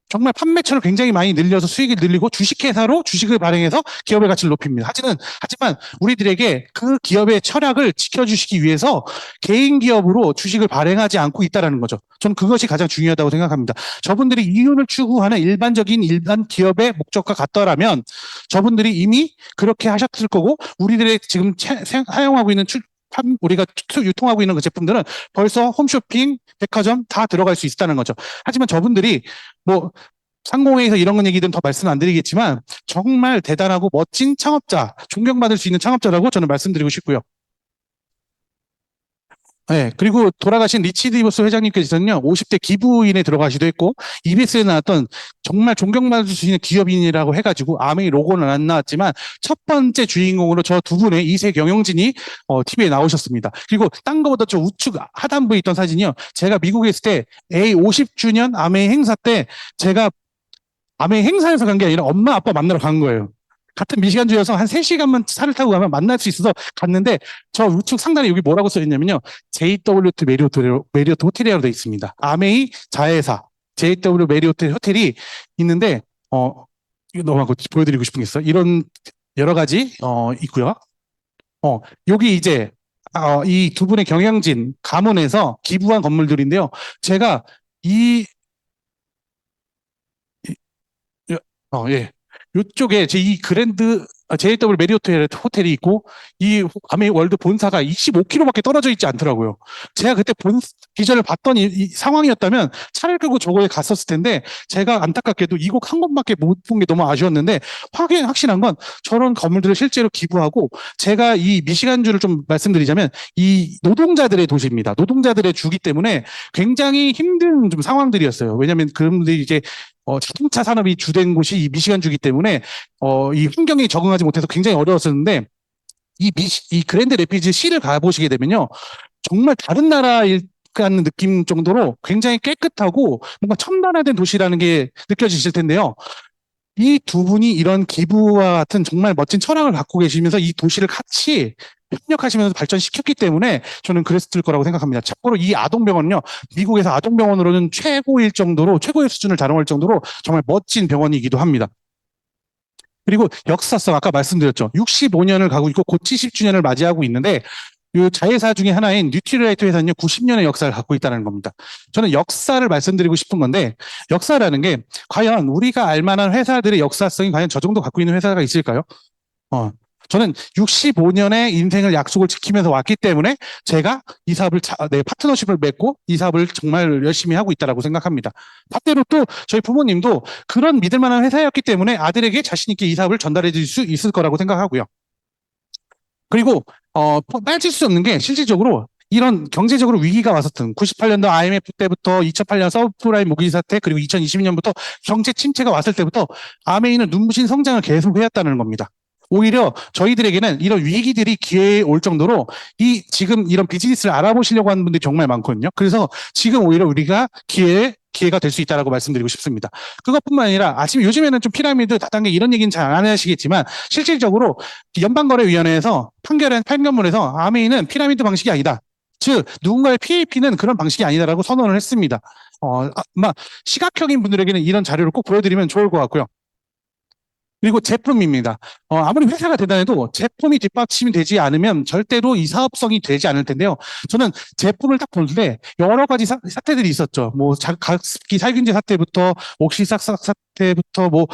정말 판매처를 굉장히 많이 늘려서 수익을 늘리고 주식회사로 주식을 발행해서 기업의 가치를 높입니다. 하지만 우리들에게 그 기업의 철학을 지켜주시기 위해서 개인 기업으로 주식을 발행하지 않고 있다는 거죠. 저는 그것이 가장 중요하다고 생각합니다. 저분들이 이윤을 추구하는 일반 기업의 목적과 같더라면 저분들이 이미 그렇게 하셨을 거고 우리들의 지금 사용하고 있는 우리가 유통하고 있는 그 제품들은 벌써 홈쇼핑, 백화점 다 들어갈 수 있다는 거죠. 하지만 저분들이 뭐 상공회의에서 이런 건 얘기든 더 말씀 안 드리겠지만 정말 대단하고 멋진 창업자, 존경받을 수 있는 창업자라고 저는 말씀드리고 싶고요. 네, 그리고 돌아가신 리치 디버스 회장님께서는요, 50대 기부인에 들어가시도 했고, EBS에 나왔던 정말 존경받을 수 있는 기업인이라고 해가지고, 아메이 로고는 안 나왔지만, 첫 번째 주인공으로 저 두 분의 이세 경영진이 TV에 나오셨습니다. 그리고 딴 거보다 저 우측 하단부에 있던 사진이요, 제가 미국에 있을 때 A 50주년 아메이 행사 때, 제가 아메이 행사에서 간 게 아니라 엄마 아빠 만나러 간 거예요. 같은 미시간주여서 한 3시간만 차를 타고 가면 만날 수 있어서 갔는데 저 우측 상단에 여기 뭐라고 써 있냐면요. JW 메리어트 호텔이라고 되어 있습니다. 아메이 자회사 JW 메리어트 호텔이 있는데 이거 너무 보여드리고 싶은 게 있어요. 이런 여러 가지 있고요. 여기 이제 이 두 분의 경영진 가문에서 기부한 건물들인데요. 제가 예. 이쪽에 제 이 그랜드 JW 메리어트 호텔이 있고 이 아메이 월드 본사가 25km밖에 떨어져 있지 않더라고요. 제가 그때 비전을 봤던 이 상황이었다면 차를 끌고 저거에 갔었을 텐데 제가 안타깝게도 이곳 한 곳밖에 못 본 게 너무 아쉬웠는데 확실한 건 저런 건물들을 실제로 기부하고 제가 이 미시간주를 좀 말씀드리자면 이 노동자들의 도시입니다. 노동자들의 주기 때문에 굉장히 힘든 좀 상황들이었어요. 왜냐하면 그분들이 이제 자동차 산업이 주된 곳이 이 미시간주기 때문에 이 환경에 적응하지 못해서 굉장히 어려웠었는데 이 그랜드 레피즈 시를 가보시게 되면요 정말 다른 나라일 같은 느낌 정도로 굉장히 깨끗하고 뭔가 첨단화된 도시라는 게 느껴지실 텐데요. 이 두 분이 이런 기부와 같은 정말 멋진 철학을 갖고 계시면서 이 도시를 같이 협력하시면서 발전시켰기 때문에 저는 그랬을 거라고 생각합니다. 참고로 이 아동병원은요, 미국에서 아동병원으로는 최고의 수준을 자랑할 정도로 정말 멋진 병원이기도 합니다. 그리고 역사성, 아까 말씀드렸죠. 65년을 가고 있고 곧 70주년을 맞이하고 있는데 이 자회사 중에 하나인 뉴트리라이트 회사는요, 90년의 역사를 갖고 있다는 겁니다. 저는 역사를 말씀드리고 싶은 건데, 역사라는 게 과연 우리가 알만한 회사들의 역사성이 과연 저 정도 갖고 있는 회사가 있을까요? 저는 65년의 인생을 약속을 지키면서 왔기 때문에 제가 이 사업을 파트너십을 맺고 이 사업을 정말 열심히 하고 있다고 생각합니다. 반대로 또 저희 부모님도 그런 믿을 만한 회사였기 때문에 아들에게 자신 있게 이 사업을 전달해 줄 수 있을 거라고 생각하고요. 그리고 빠질 수 없는 게 실질적으로 이런 경제적으로 위기가 왔었던 98년도 IMF 때부터 2008년 서브프라임 모기지 사태 그리고 2020년부터 정책 침체가 왔을 때부터 아메이는 눈부신 성장을 계속 해왔다는 겁니다. 오히려 저희들에게는 이런 위기들이 기회에 올 정도로 지금 이런 비즈니스를 알아보시려고 하는 분들이 정말 많거든요. 그래서 지금 오히려 우리가 기회가 될 수 있다라고 말씀드리고 싶습니다. 그것뿐만 아니라 요즘에는 좀 피라미드 다단계 이런 얘기는 잘 안 하시겠지만 실질적으로 연방거래위원회에서 판결한 판결문에서 아메이는 피라미드 방식이 아니다. 즉 누군가의 PAP는 그런 방식이 아니다라고 선언을 했습니다. 아마 시각형인 분들에게는 이런 자료를 꼭 보여드리면 좋을 것 같고요. 그리고 제품입니다. 아무리 회사가 대단해도 제품이 뒷받침이 되지 않으면 절대로 이 사업성이 되지 않을 텐데요. 저는 제품을 딱 보는데 여러 가지 사태들이 있었죠. 뭐 가습기 살균제 사태부터 옥시삭 사태부터 뭐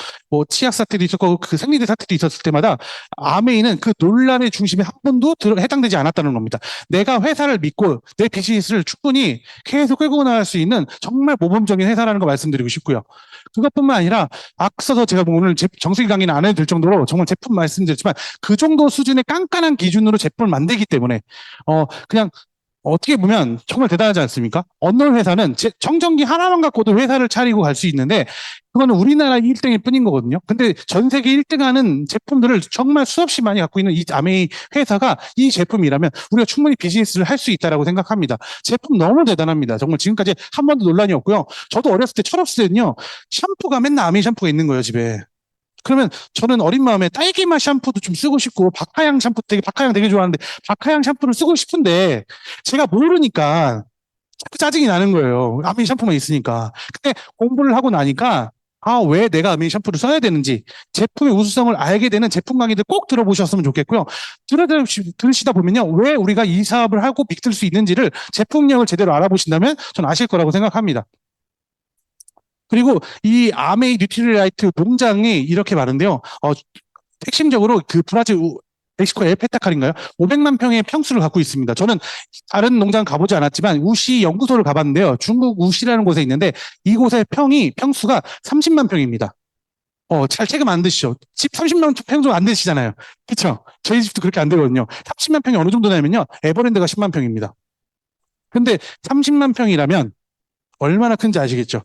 치약 사태도 있었고 그 생리대 사태도 있었을 때마다 아메이는 그 논란의 중심에 한 번도 해당되지 않았다는 겁니다. 내가 회사를 믿고 내 비즈니스를 충분히 계속 끌고 나갈 수 있는 정말 모범적인 회사라는 거 말씀드리고 싶고요. 그것뿐만 아니라 앞서서 제가 오늘 정수기 강의는 안 해도 될 정도로 정말 제품 말씀드렸지만 그 정도 수준의 깐깐한 기준으로 제품을 만들기 때문에 그냥 어떻게 보면 정말 대단하지 않습니까? 어느 회사는 청정기 하나만 갖고도 회사를 차리고 갈 수 있는데 그거는 우리나라 1등일 뿐인 거거든요. 근데 전 세계 1등하는 제품들을 정말 수없이 많이 갖고 있는 이 아메이 회사가 이 제품이라면 우리가 충분히 비즈니스를 할 수 있다라고 생각합니다. 제품 너무 대단합니다. 정말 지금까지 한 번도 논란이 없고요. 저도 어렸을 때 철없을 때는요. 샴푸가 맨날 아메이 샴푸가 있는 거예요, 집에. 그러면 저는 어린 마음에 딸기맛 샴푸도 좀 쓰고 싶고 박하향 되게 좋아하는데 박하향 샴푸를 쓰고 싶은데 제가 모르니까 짜증이 나는 거예요. 아메이 샴푸만 있으니까. 근데 공부를 하고 나니까 왜 내가 아메이 샴푸를 써야 되는지 제품의 우수성을 알게 되는 제품 강의들 꼭 들어보셨으면 좋겠고요. 들으시다 보면요. 왜 우리가 이 사업을 하고 믿을 수 있는지를 제품력을 제대로 알아보신다면 전 아실 거라고 생각합니다. 그리고 이 아메이 뉴트리라이트 농장이 이렇게 많은데요. 핵심적으로 그 브라질 멕시코 엘페타칼인가요? 500만 평의 평수를 갖고 있습니다. 저는 다른 농장 가보지 않았지만 우시 연구소를 가봤는데요. 중국 우시라는 곳에 있는데 이곳의 평수가 30만 평입니다. 잘 체감 안 되시죠? 집 30만 평 정도 안 되시잖아요. 그쵸? 저희 집도 그렇게 안 되거든요. 30만 평이 어느 정도 되냐면요. 에버랜드가 10만 평입니다. 근데 30만 평이라면 얼마나 큰지 아시겠죠?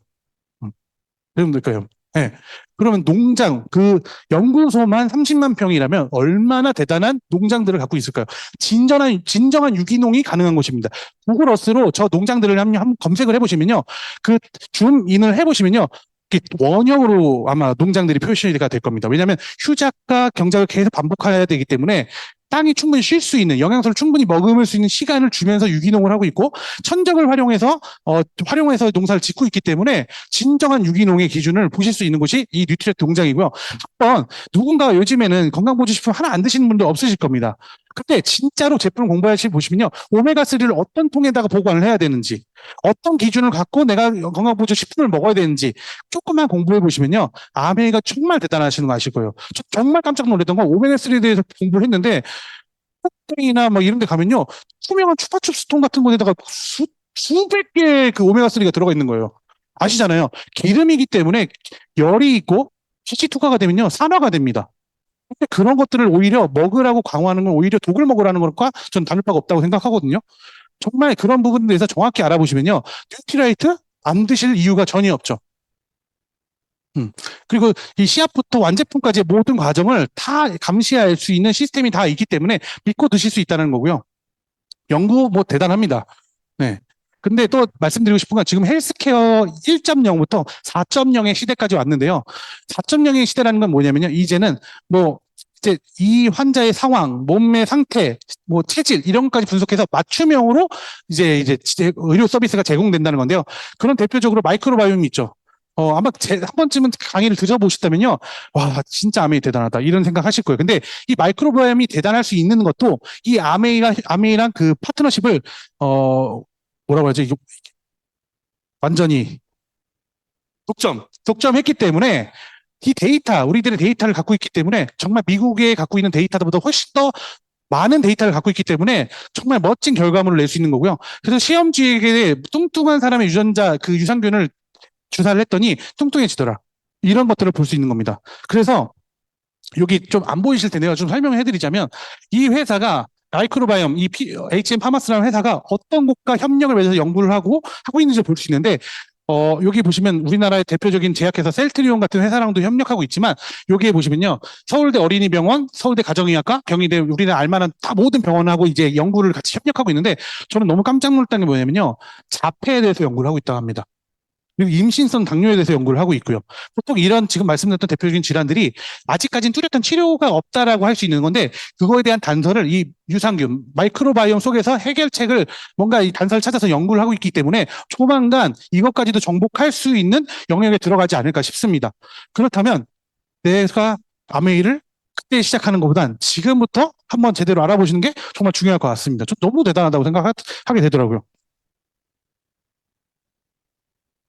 여러분 될까요? 네. 그러면 농장, 그 연구소만 30만 평이라면 얼마나 대단한 농장들을 갖고 있을까요? 진정한 유기농이 가능한 곳입니다. 구글 어스로 저 농장들을 한번 검색을 해보시면요. 그 줌인을 해보시면요. 원형으로 아마 농장들이 표시가 될 겁니다. 왜냐하면 휴작과 경작을 계속 반복해야 되기 때문에 땅이 충분히 쉴 수 있는, 영양소를 충분히 머금을 수 있는 시간을 주면서 유기농을 하고 있고, 천적을 활용해서 농사를 짓고 있기 때문에 진정한 유기농의 기준을 보실 수 있는 곳이 이 뉴트렉트 농장이고요. 한번 누군가 요즘에는 건강보조식품 하나 안 드시는 분도 없으실 겁니다. 근데 진짜로 제품 공부하시 보시면요. 오메가3를 어떤 통에다가 보관을 해야 되는지, 어떤 기준을 갖고 내가 건강보조식품을 먹어야 되는지 조금만 공부해 보시면요. 아메이가 정말 대단하시는 거 아실 거예요. 저 정말 깜짝 놀랐던 건 오메가3에 대해서 공부를 했는데 폭땡이나 뭐 이런 데 가면요. 투명한 추파춥스 통 같은 곳에다가 수백 개의 그 오메가3가 들어가 있는 거예요. 아시잖아요. 기름이기 때문에 열이 있고 CC2가가 되면요. 산화가 됩니다. 근데 그런 것들을 오히려 먹으라고 강화하는 건 오히려 독을 먹으라는 것과 전 다를 바가 없다고 생각하거든요. 정말 그런 부분에 대해서 정확히 알아보시면요. 뉴트라이트 안 드실 이유가 전혀 없죠. 그리고 이 시합부터 완제품까지의 모든 과정을 다 감시할 수 있는 시스템이 다 있기 때문에 믿고 드실 수 있다는 거고요. 연구 뭐 대단합니다. 네. 근데 또 말씀드리고 싶은 건 지금 헬스케어 1.0부터 4.0의 시대까지 왔는데요. 4.0의 시대라는 건 뭐냐면요. 이제는 뭐 이제 이 환자의 상황, 몸의 상태, 뭐 체질 이런 것까지 분석해서 맞춤형으로 이제 의료 서비스가 제공된다는 건데요. 그런 대표적으로 마이크로바이옴이 있죠. 아마 한 번쯤은 강의를 들어보셨다면요. 와, 진짜 아메이 대단하다. 이런 생각 하실 거예요. 근데 이 마이크로바이옴이 대단할 수 있는 것도 이 아메이랑 그 파트너십을, 뭐라고 하죠? 이거 완전히 독점했기 때문에 이 데이터, 우리들의 데이터를 갖고 있기 때문에 정말 미국에 갖고 있는 데이터보다 훨씬 더 많은 데이터를 갖고 있기 때문에 정말 멋진 결과물을 낼 수 있는 거고요. 그래서 시험지에게 뚱뚱한 사람의 유전자, 그 유산균을 주사를 했더니 뚱뚱해지더라. 이런 것들을 볼 수 있는 겁니다. 그래서 여기 좀 안 보이실 텐데요. 좀 설명을 해드리자면 이 회사가 마이크로바이옴, 이 HM 파마스라는 회사가 어떤 곳과 협력을 맺어서 연구를 하고 있는지 볼 수 있는데 여기 보시면 우리나라의 대표적인 제약회사 셀트리온 같은 회사랑도 협력하고 있지만 여기에 보시면요. 서울대 어린이병원, 서울대 가정의학과, 경희대 우리나라 알만한 다 모든 병원하고 이제 연구를 같이 협력하고 있는데 저는 너무 깜짝 놀랐던 게 뭐냐면요. 자폐에 대해서 연구를 하고 있다고 합니다. 그리고 임신성 당뇨에 대해서 연구를 하고 있고요. 보통 이런 지금 말씀드렸던 대표적인 질환들이 아직까지는 뚜렷한 치료가 없다라고 할 수 있는 건데 그거에 대한 단서를 이 유산균, 마이크로바이옴 속에서 해결책을 뭔가 이 단서를 찾아서 연구를 하고 있기 때문에 조만간 이것까지도 정복할 수 있는 영역에 들어가지 않을까 싶습니다. 그렇다면 내가 아메이를 그때 시작하는 것보단 지금부터 한번 제대로 알아보시는 게 정말 중요할 것 같습니다. 좀 너무 대단하다고 생각하게 되더라고요.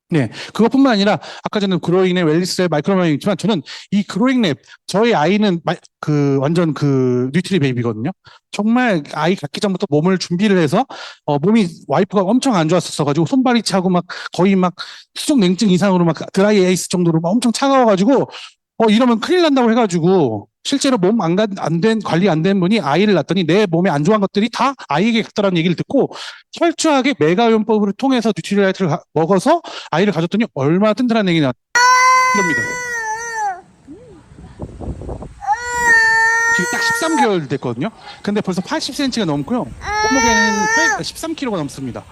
네, 그것뿐만 아니라 아까 전에 그로잉랩, 웰리스랩, 마이크로바이옴 있지만 저는 이 그로잉랩 저희 아이는 완전 그 뉴트리 베이비거든요. 정말 아이 갖기 전부터 몸을 준비를 해서 몸이 와이프가 엄청 안 좋았었어가지고 손발이 차고 막 거의 막 수족 냉증 이상으로 막 드라이 아이스 정도로 막 엄청 차가워가지고 이러면 큰일 난다고 해가지고 실제로 몸 관리 안 된 분이 아이를 낳았더니 내 몸에 안 좋은 것들이 다 아이에게 갔다라는 얘기를 듣고 철저하게 메가요법을 통해서 뉴트리라이트를 먹어서 아이를 가졌더니 얼마나 튼튼한 얘기 나옵니다. 지금 딱 13개월 됐거든요. 근데 벌써 80cm가 넘고요. 몸무게는 13kg가 넘습니다.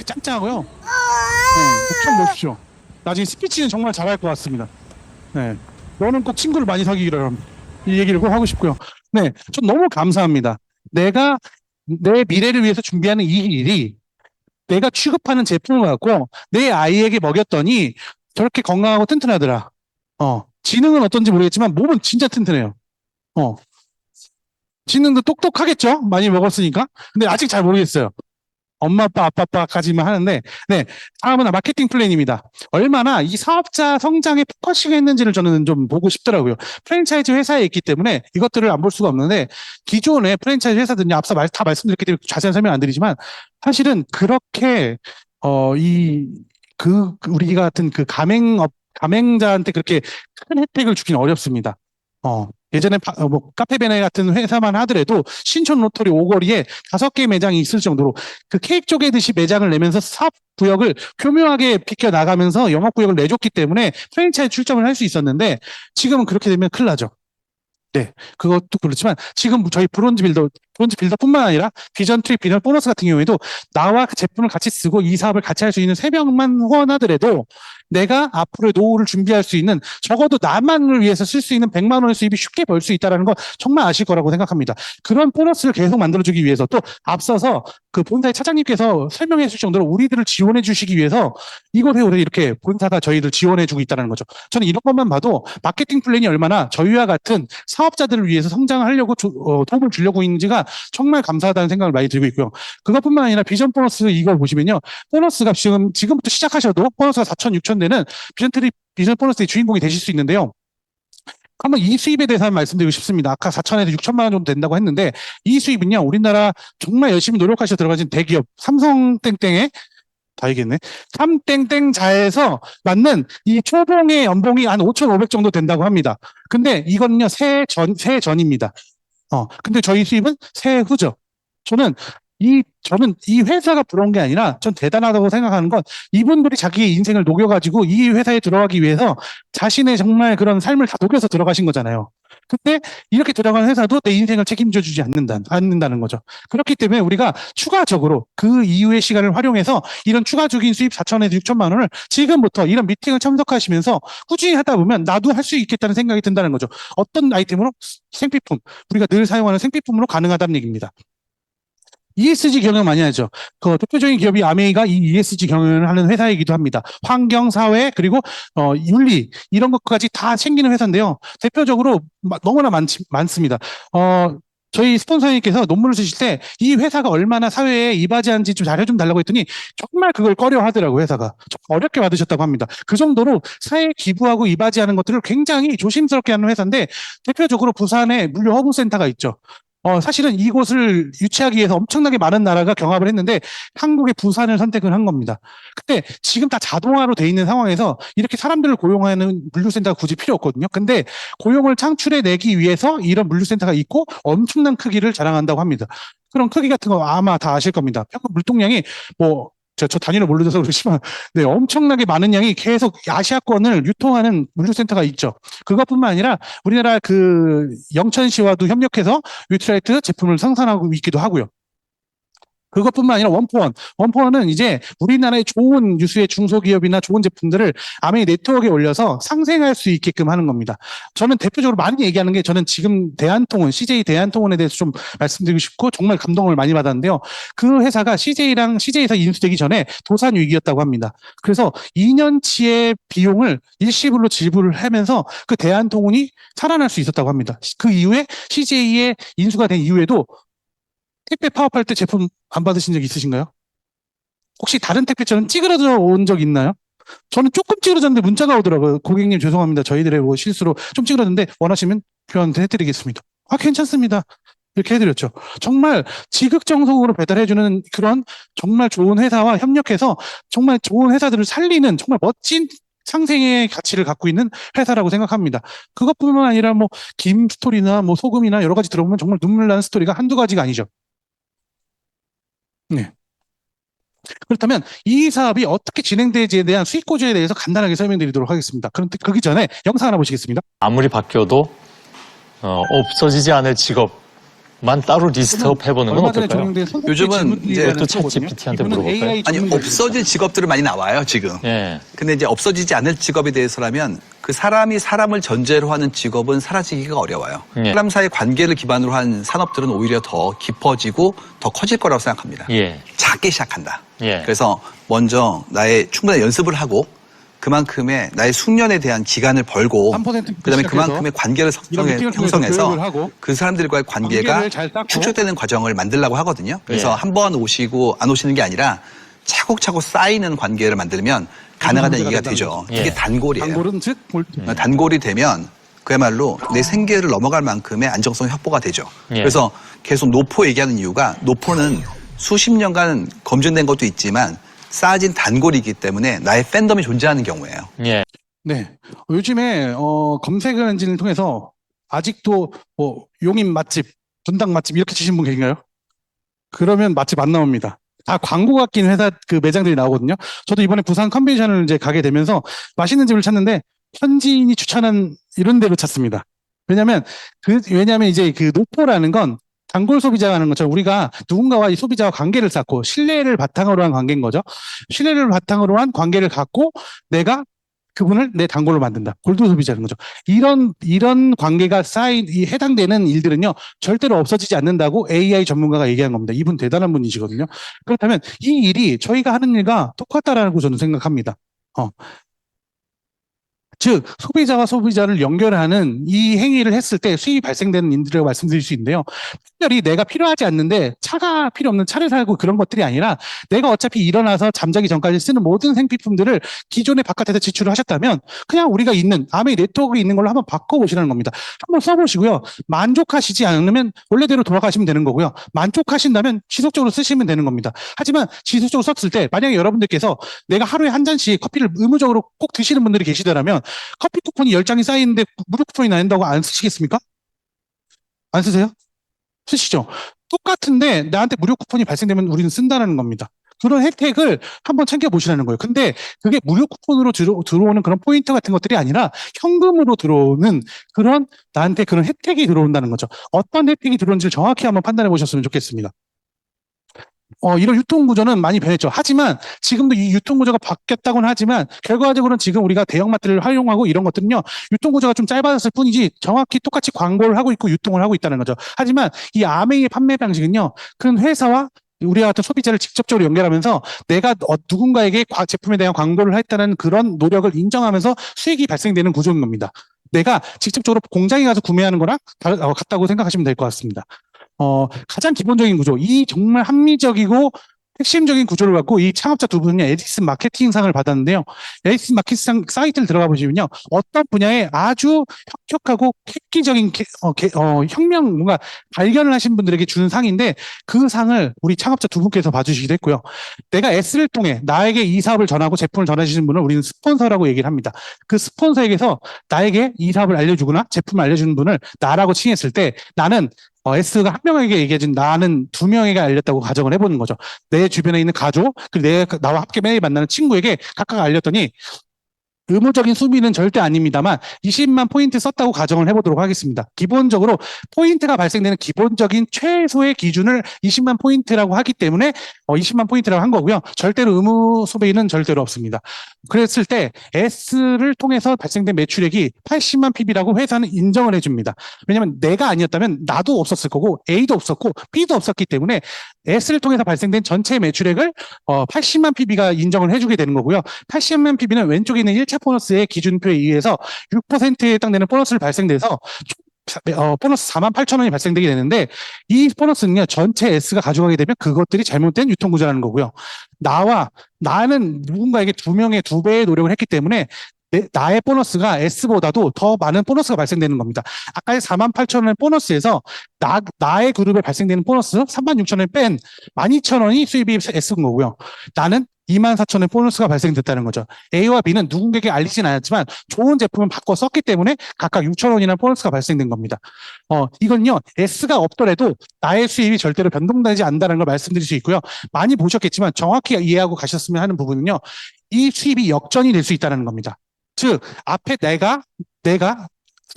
짱짱하고요. 네, 좀 보십시오. 나중에 스피치는 정말 잘할 것 같습니다. 네. 너는 꼭 친구를 많이 사귀기를 합니다. 이 얘기를 꼭 하고 싶고요. 네. 전 너무 감사합니다. 내가 내 미래를 위해서 준비하는 이 일이 내가 취급하는 제품을 갖고 내 아이에게 먹였더니 저렇게 건강하고 튼튼하더라. 지능은 어떤지 모르겠지만 몸은 진짜 튼튼해요. 지능도 똑똑하겠죠? 많이 먹었으니까. 근데 아직 잘 모르겠어요. 엄마, 아빠까지만 하는데, 네. 다음은 마케팅 플랜입니다. 얼마나 이 사업자 성장에 포커싱 했는지를 저는 좀 보고 싶더라고요. 프랜차이즈 회사에 있기 때문에 이것들을 안 볼 수가 없는데, 기존의 프랜차이즈 회사들은 앞서 다 말씀드렸기 때문에 자세한 설명 안 드리지만, 사실은 그렇게, 우리 같은 그 가맹자한테 그렇게 큰 혜택을 주긴 어렵습니다. 예전에 카페베네 같은 회사만 하더라도 신촌 로터리 오거리에 5개 매장이 있을 정도로 그 케이크 쪼개듯이 매장을 내면서 사업 구역을 교묘하게 비껴 나가면서 영업 구역을 내줬기 때문에 프랜차이즈 출점을 할 수 있었는데 지금은 그렇게 되면 큰일 나죠. 네, 그것도 그렇지만 지금 저희 브론즈 빌더뿐만 아니라 비전 트립, 비전 보너스 같은 경우에도 나와 그 제품을 같이 쓰고 이 사업을 같이 할 수 있는 3명만 후원하더라도 내가 앞으로의 노후를 준비할 수 있는 적어도 나만을 위해서 쓸 수 있는 100만 원의 수입이 쉽게 벌 수 있다는 거 정말 아실 거라고 생각합니다. 그런 보너스를 계속 만들어주기 위해서 또 앞서서 그 본사의 차장님께서 설명해 줄 정도로 우리들을 지원해 주시기 위해서 이곳에 이렇게 본사가 저희를 지원해 주고 있다는 거죠. 저는 이런 것만 봐도 마케팅 플랜이 얼마나 저희와 같은 사업자들을 위해서 성장을 하려고 도움을 주려고 있는지가 정말 감사하다는 생각을 많이 들고 있고요. 그것뿐만 아니라 비전 보너스 이거 보시면요. 보너스가 지금부터 시작하셔도 보너스가 4천, 6천 되는 비전 보너스의 주인공이 되실 수 있는데요. 한번 이 수입에 대해서 말씀드리고 싶습니다. 아까 4천에서 6천만 원 정도 된다고 했는데 이 수입은요. 우리나라 정말 열심히 노력하셔서 들어가신 대기업 삼성 땡땡의 다 얘기했네. 삼땡땡자에서 맞는 이 초봉의 연봉이 한 5,500 정도 된다고 합니다. 근데 이거는요. 새해 전입니다. 근데 저희 수입은 새해 후죠. 저는 이 회사가 부러운 게 아니라 전 대단하다고 생각하는 건 이분들이 자기의 인생을 녹여가지고 이 회사에 들어가기 위해서 자신의 정말 그런 삶을 다 녹여서 들어가신 거잖아요. 근데 이렇게 들어간 회사도 내 인생을 책임져 주지 않는다는 거죠. 그렇기 때문에 우리가 추가적으로 그 이후의 시간을 활용해서 이런 추가적인 수입 4천에서 6천만 원을 지금부터 이런 미팅을 참석하시면서 꾸준히 하다 보면 나도 할 수 있겠다는 생각이 든다는 거죠. 어떤 아이템으로? 생필품. 우리가 늘 사용하는 생필품으로 가능하다는 얘기입니다. ESG 경영 많이 하죠. 그 대표적인 기업이 아메이가 이 ESG 경영을 하는 회사이기도 합니다. 환경, 사회, 그리고 윤리 이런 것까지 다 챙기는 회사인데요. 대표적으로 너무나 많습니다. 저희 스폰서님께서 논문을 쓰실 때 이 회사가 얼마나 사회에 이바지한지 좀 잘해좀 달라고 했더니 정말 그걸 꺼려 하더라고요, 회사가. 좀 어렵게 받으셨다고 합니다. 그 정도로 사회에 기부하고 이바지하는 것들을 굉장히 조심스럽게 하는 회사인데 대표적으로 부산에 물류 허브센터가 있죠. 사실은 이곳을 유치하기 위해서 엄청나게 많은 나라가 경합을 했는데 한국의 부산을 선택을 한 겁니다. 근데 지금 다 자동화로 돼 있는 상황에서 이렇게 사람들을 고용하는 물류센터가 굳이 필요 없거든요. 근데 고용을 창출해내기 위해서 이런 물류센터가 있고 엄청난 크기를 자랑한다고 합니다. 그런 크기 같은 거 아마 다 아실 겁니다. 평균 물동량이 저 단위를 모르셔서 그렇지만, 네, 엄청나게 많은 양이 계속 아시아권을 유통하는 물류센터가 있죠. 그것뿐만 아니라 우리나라 그 영천시와도 협력해서 위트라이트 제품을 생산하고 있기도 하고요. 그것뿐만 아니라 원포원은 이제 우리나라의 좋은 유수의 중소기업이나 좋은 제품들을 아메이 네트워크에 올려서 상생할 수 있게끔 하는 겁니다. 저는 대표적으로 많이 얘기하는 게 저는 지금 CJ 대한통운에 대해서 좀 말씀드리고 싶고 정말 감동을 많이 받았는데요. 그 회사가 CJ에서 인수되기 전에 도산 위기였다고 합니다. 그래서 2년치의 비용을 일시불로 지불을 하면서 그 대한통운이 살아날 수 있었다고 합니다. 그 이후에 CJ에 인수가 된 이후에도 택배 파업할 때 제품 안 받으신 적 있으신가요? 혹시 다른 택배처럼 찌그러져 온 적 있나요? 저는 조금 찌그러졌는데 문자가 오더라고요. 고객님 죄송합니다. 저희들의 실수로 좀 찌그러졌는데 원하시면 교환 해드리겠습니다. 괜찮습니다. 이렇게 해드렸죠. 정말 지극정성으로 배달해주는 그런 정말 좋은 회사와 협력해서 정말 좋은 회사들을 살리는 정말 멋진 상생의 가치를 갖고 있는 회사라고 생각합니다. 그것뿐만 아니라 김 스토리나 소금이나 여러 가지 들어보면 정말 눈물 나는 스토리가 한두 가지가 아니죠. 네. 그렇다면 이 사업이 어떻게 진행되지에 대한 수익 구조에 대해서 간단하게 설명드리도록 하겠습니다. 그런데 그러기 전에 영상 하나 보시겠습니다. 아무리 바뀌어도 없어지지 않을 직업만 따로 리스트업 해보는 건 어떨까요? 요즘은 이제 또 챗GPT한테 물어볼까요? 아니 없어질 직업들은 많이 나와요 지금. 예. 근데 이제 없어지지 않을 직업에 대해서라면 그 사람이 사람을 전제로 하는 직업은 사라지기가 어려워요. 예. 사람 사이 관계를 기반으로 한 산업들은 오히려 더 깊어지고 더 커질 거라고 생각합니다. 예. 작게 시작한다. 예. 그래서 먼저 나의 충분한 연습을 하고 그만큼의 나의 숙련에 대한 기간을 벌고 3% 그다음에 그만큼의 관계를 이런 미팅을 통해서 형성해서 교육을 하고 그 사람들과의 관계가 관계를 잘 쌓고 축적되는 과정을 만들려고 하거든요. 그래서 예. 한 번 오시고 안 오시는 게 아니라 차곡차곡 쌓이는 관계를 만들면 가능하다는 문제가 얘기가 된다는 되죠. 거죠. 이게 예. 단골이에요. 단골은 즉 단골이 되면 그야말로 내 생계를 넘어갈 만큼의 안정성 확보가 되죠. 예. 그래서 계속 노포 얘기하는 이유가 노포는 수십 년간 검증된 것도 있지만 쌓아진 단골이기 때문에 나의 팬덤이 존재하는 경우예요. 예. 네. 요즘에 검색 엔진을 통해서 아직도 뭐 용인 맛집, 분당 맛집 이렇게 치신 분 계신가요? 그러면 맛집 안 나옵니다. 다 광고 같긴 회사 그 매장들이 나오거든요. 저도 이번에 부산 컨벤션을 이제 가게 되면서 맛있는 집을 찾는데 현지인이 추천한 이런 데로 찾습니다. 왜냐면 이제 그 노포라는 건 단골 소비자가 하는 것처럼 우리가 누군가와 이 소비자와 관계를 쌓고 신뢰를 바탕으로 한 관계인 거죠. 신뢰를 바탕으로 한 관계를 갖고 내가 그분을 내 단골로 만든다. 골드 소비자는 거죠. 이런 관계가 이 해당되는 일들은요, 절대로 없어지지 않는다고 AI 전문가가 얘기한 겁니다. 이분 대단한 분이시거든요. 그렇다면 이 일이 저희가 하는 일과 똑같다라고 저는 생각합니다. 즉, 소비자와 소비자를 연결하는 이 행위를 했을 때 수익이 발생되는 인들을 말씀드릴 수 있는데요. 특별히 내가 필요하지 않는데 차가 필요 없는 차를 사고 그런 것들이 아니라 내가 어차피 일어나서 잠자기 전까지 쓰는 모든 생필품들을 기존의 바깥에서 지출을 하셨다면 그냥 우리가 있는 아메이 네트워크에 있는 걸로 한번 바꿔보시라는 겁니다. 한번 써보시고요. 만족하시지 않으면 원래대로 돌아가시면 되는 거고요. 만족하신다면 지속적으로 쓰시면 되는 겁니다. 하지만 지속적으로 썼을 때 만약에 여러분들께서 내가 하루에 한 잔씩 커피를 의무적으로 꼭 드시는 분들이 계시더라면 커피 쿠폰이 10장이 쌓이는데 무료 쿠폰이 나온다고 안 쓰시겠습니까? 안 쓰세요? 쓰시죠? 똑같은데 나한테 무료 쿠폰이 발생되면 우리는 쓴다는 겁니다. 그런 혜택을 한번 챙겨보시라는 거예요. 근데 그게 무료 쿠폰으로 들어오는 그런 포인트 같은 것들이 아니라 현금으로 들어오는 나한테 그런 혜택이 들어온다는 거죠. 어떤 혜택이 들어오는지를 정확히 한번 판단해 보셨으면 좋겠습니다. 이런 유통구조는 많이 변했죠. 하지만 지금도 이 유통구조가 바뀌었다고는 하지만 결과적으로는 지금 우리가 대형마트를 활용하고 이런 것들은요. 유통구조가 좀 짧아졌을 뿐이지 정확히 똑같이 광고를 하고 있고 유통을 하고 있다는 거죠. 하지만 이 아메이의 판매 방식은요. 큰 회사와 우리와 같은 소비자를 직접적으로 연결하면서 내가 누군가에게 제품에 대한 광고를 했다는 그런 노력을 인정하면서 수익이 발생되는 구조인 겁니다. 내가 직접적으로 공장에 가서 구매하는 거랑 같다고 생각하시면 될 것 같습니다. 가장 기본적인 구조, 이 정말 합리적이고 핵심적인 구조를 갖고 이 창업자 두 분이 에디슨 마케팅상을 받았는데요. 에디슨 마케팅상 사이트를 들어가 보시면요. 어떤 분야에 아주 혁혁하고 획기적인 혁명 뭔가 발견을 하신 분들에게 주는 상인데 그 상을 우리 창업자 두 분께서 봐주시기도 했고요. 내가 S를 통해 나에게 이 사업을 전하고 제품을 전해주시는 분을 우리는 스폰서라고 얘기를 합니다. 그 스폰서에게서 나에게 이 사업을 알려주거나 제품을 알려주는 분을 나라고 칭했을 때 나는 S가 한 명에게 얘기해준 나는 2명에게 알렸다고 가정을 해보는 거죠. 내 주변에 있는 가족, 그리고 나와 함께 매일 만나는 친구에게 각각 알렸더니 의무적인 수비는 절대 아닙니다만 20만 포인트 썼다고 가정을 해보도록 하겠습니다. 기본적으로 포인트가 발생되는 기본적인 최소의 기준을 20만 포인트라고 하기 때문에 20만 포인트라고 한 거고요. 절대로 의무 소비는 절대로 없습니다. 그랬을 때 S를 통해서 발생된 매출액이 80만 PB라고 회사는 인정을 해줍니다. 왜냐하면 내가 아니었다면 나도 없었을 거고 A도 없었고 B도 없었기 때문에 S를 통해서 발생된 전체 매출액을 80만 PB가 인정을 해주게 되는 거고요. 80만 PB는 왼쪽에 있는 1차 보너스의 기준표에 의해서 6%에 해당되는 보너스를 발생돼서 보너스 48,000원이 발생되게 되는데 이 보너스는요 전체 S가 가져가게 되면 그것들이 잘못된 유통구조라는 거고요. 나는 누군가에게 2명의 2배의 노력을 했기 때문에 나의 보너스가 S보다도 더 많은 보너스가 발생되는 겁니다. 아까의 48,000원의 보너스에서 나의 그룹에 발생되는 보너스 36,000원을 뺀 12,000원이 수입이 S인 거고요. 나는 24,000원의 보너스가 발생됐다는 거죠. A와 B는 누군가에게 알리진 않았지만 좋은 제품을 바꿔 썼기 때문에 각각 6,000원이나 보너스가 발생된 겁니다. 이건요, S가 없더라도 나의 수입이 절대로 변동되지 않는다는 걸 말씀드릴 수 있고요. 많이 보셨겠지만 정확히 이해하고 가셨으면 하는 부분은요, 이 수입이 역전이 될 수 있다는 겁니다. 즉, 앞에 내가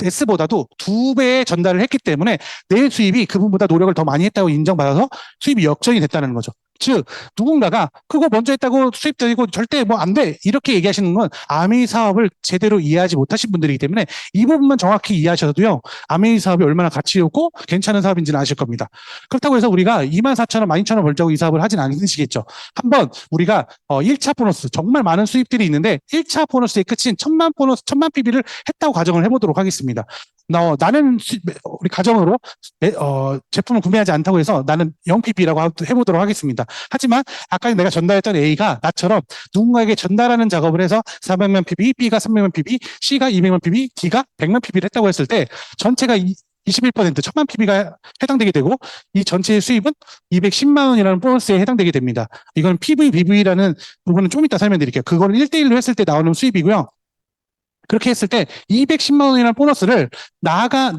S보다도 2배의 전달을 했기 때문에 내 수입이 그분보다 노력을 더 많이 했다고 인정받아서 수입이 역전이 됐다는 거죠. 즉 누군가가 그거 먼저 했다고 수입되고 절대 뭐 안 돼 이렇게 얘기하시는 건 아메이 사업을 제대로 이해하지 못하신 분들이기 때문에 이 부분만 정확히 이해하셔도요 아메이 사업이 얼마나 가치 있고 괜찮은 사업인지는 아실 겁니다. 그렇다고 해서 우리가 24,000원, 12,000원 벌자고 이 사업을 하진 않으시겠죠. 한번 우리가 1차 보너스 정말 많은 수입들이 있는데 1차 보너스의 끝인 1,000만 보너스 1,000만 PB를 했다고 가정을 해보도록 하겠습니다. 나는 우리 가정으로 제품을 구매하지 않다고 해서 나는 0PB라고 해보도록 하겠습니다. 하지만 아까 내가 전달했던 A가 나처럼 누군가에게 전달하는 작업을 해서 400만 PB, B가 300만 PB, C가 200만 PB, D가 100만 PB를 했다고 했을 때 전체가 21% 1,000만 PB가 해당되게 되고 이 전체의 수입은 210만 원이라는 보너스에 해당되게 됩니다. 이건 PV, BV라는 부분은 좀 이따 설명드릴게요. 그거는 1대1로 했을 때 나오는 수입이고요. 그렇게 했을 때 210만 원이라는 보너스를 나가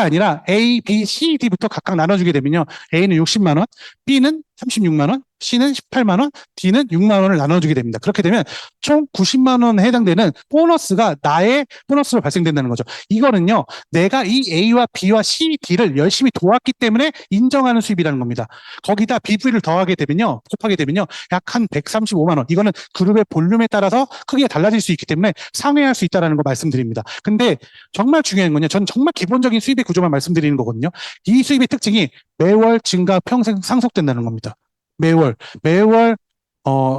아니라 A, B, C, D부터 각각 나눠주게 되면요. A는 60만 원, B는 36만 원, C는 18만 원, D는 6만 원을 나눠주게 됩니다. 그렇게 되면 총 90만 원에 해당되는 보너스가 나의 보너스로 발생된다는 거죠. 이거는요. 내가 이 A와 B와 C, D를 열심히 도왔기 때문에 인정하는 수입이라는 겁니다. 거기다 BV를 곱하게 되면요. 약 한 135만 원. 이거는 그룹의 볼륨에 따라서 크게 달라질 수 있기 때문에 상회할 수 있다는 거 말씀드립니다. 근데 정말 중요한 건요. 저는 정말 기본적인 수입의 구조만 말씀드리는 거거든요. 이 수입의 특징이 매월 증가 평생 상속된다는 겁니다. 매월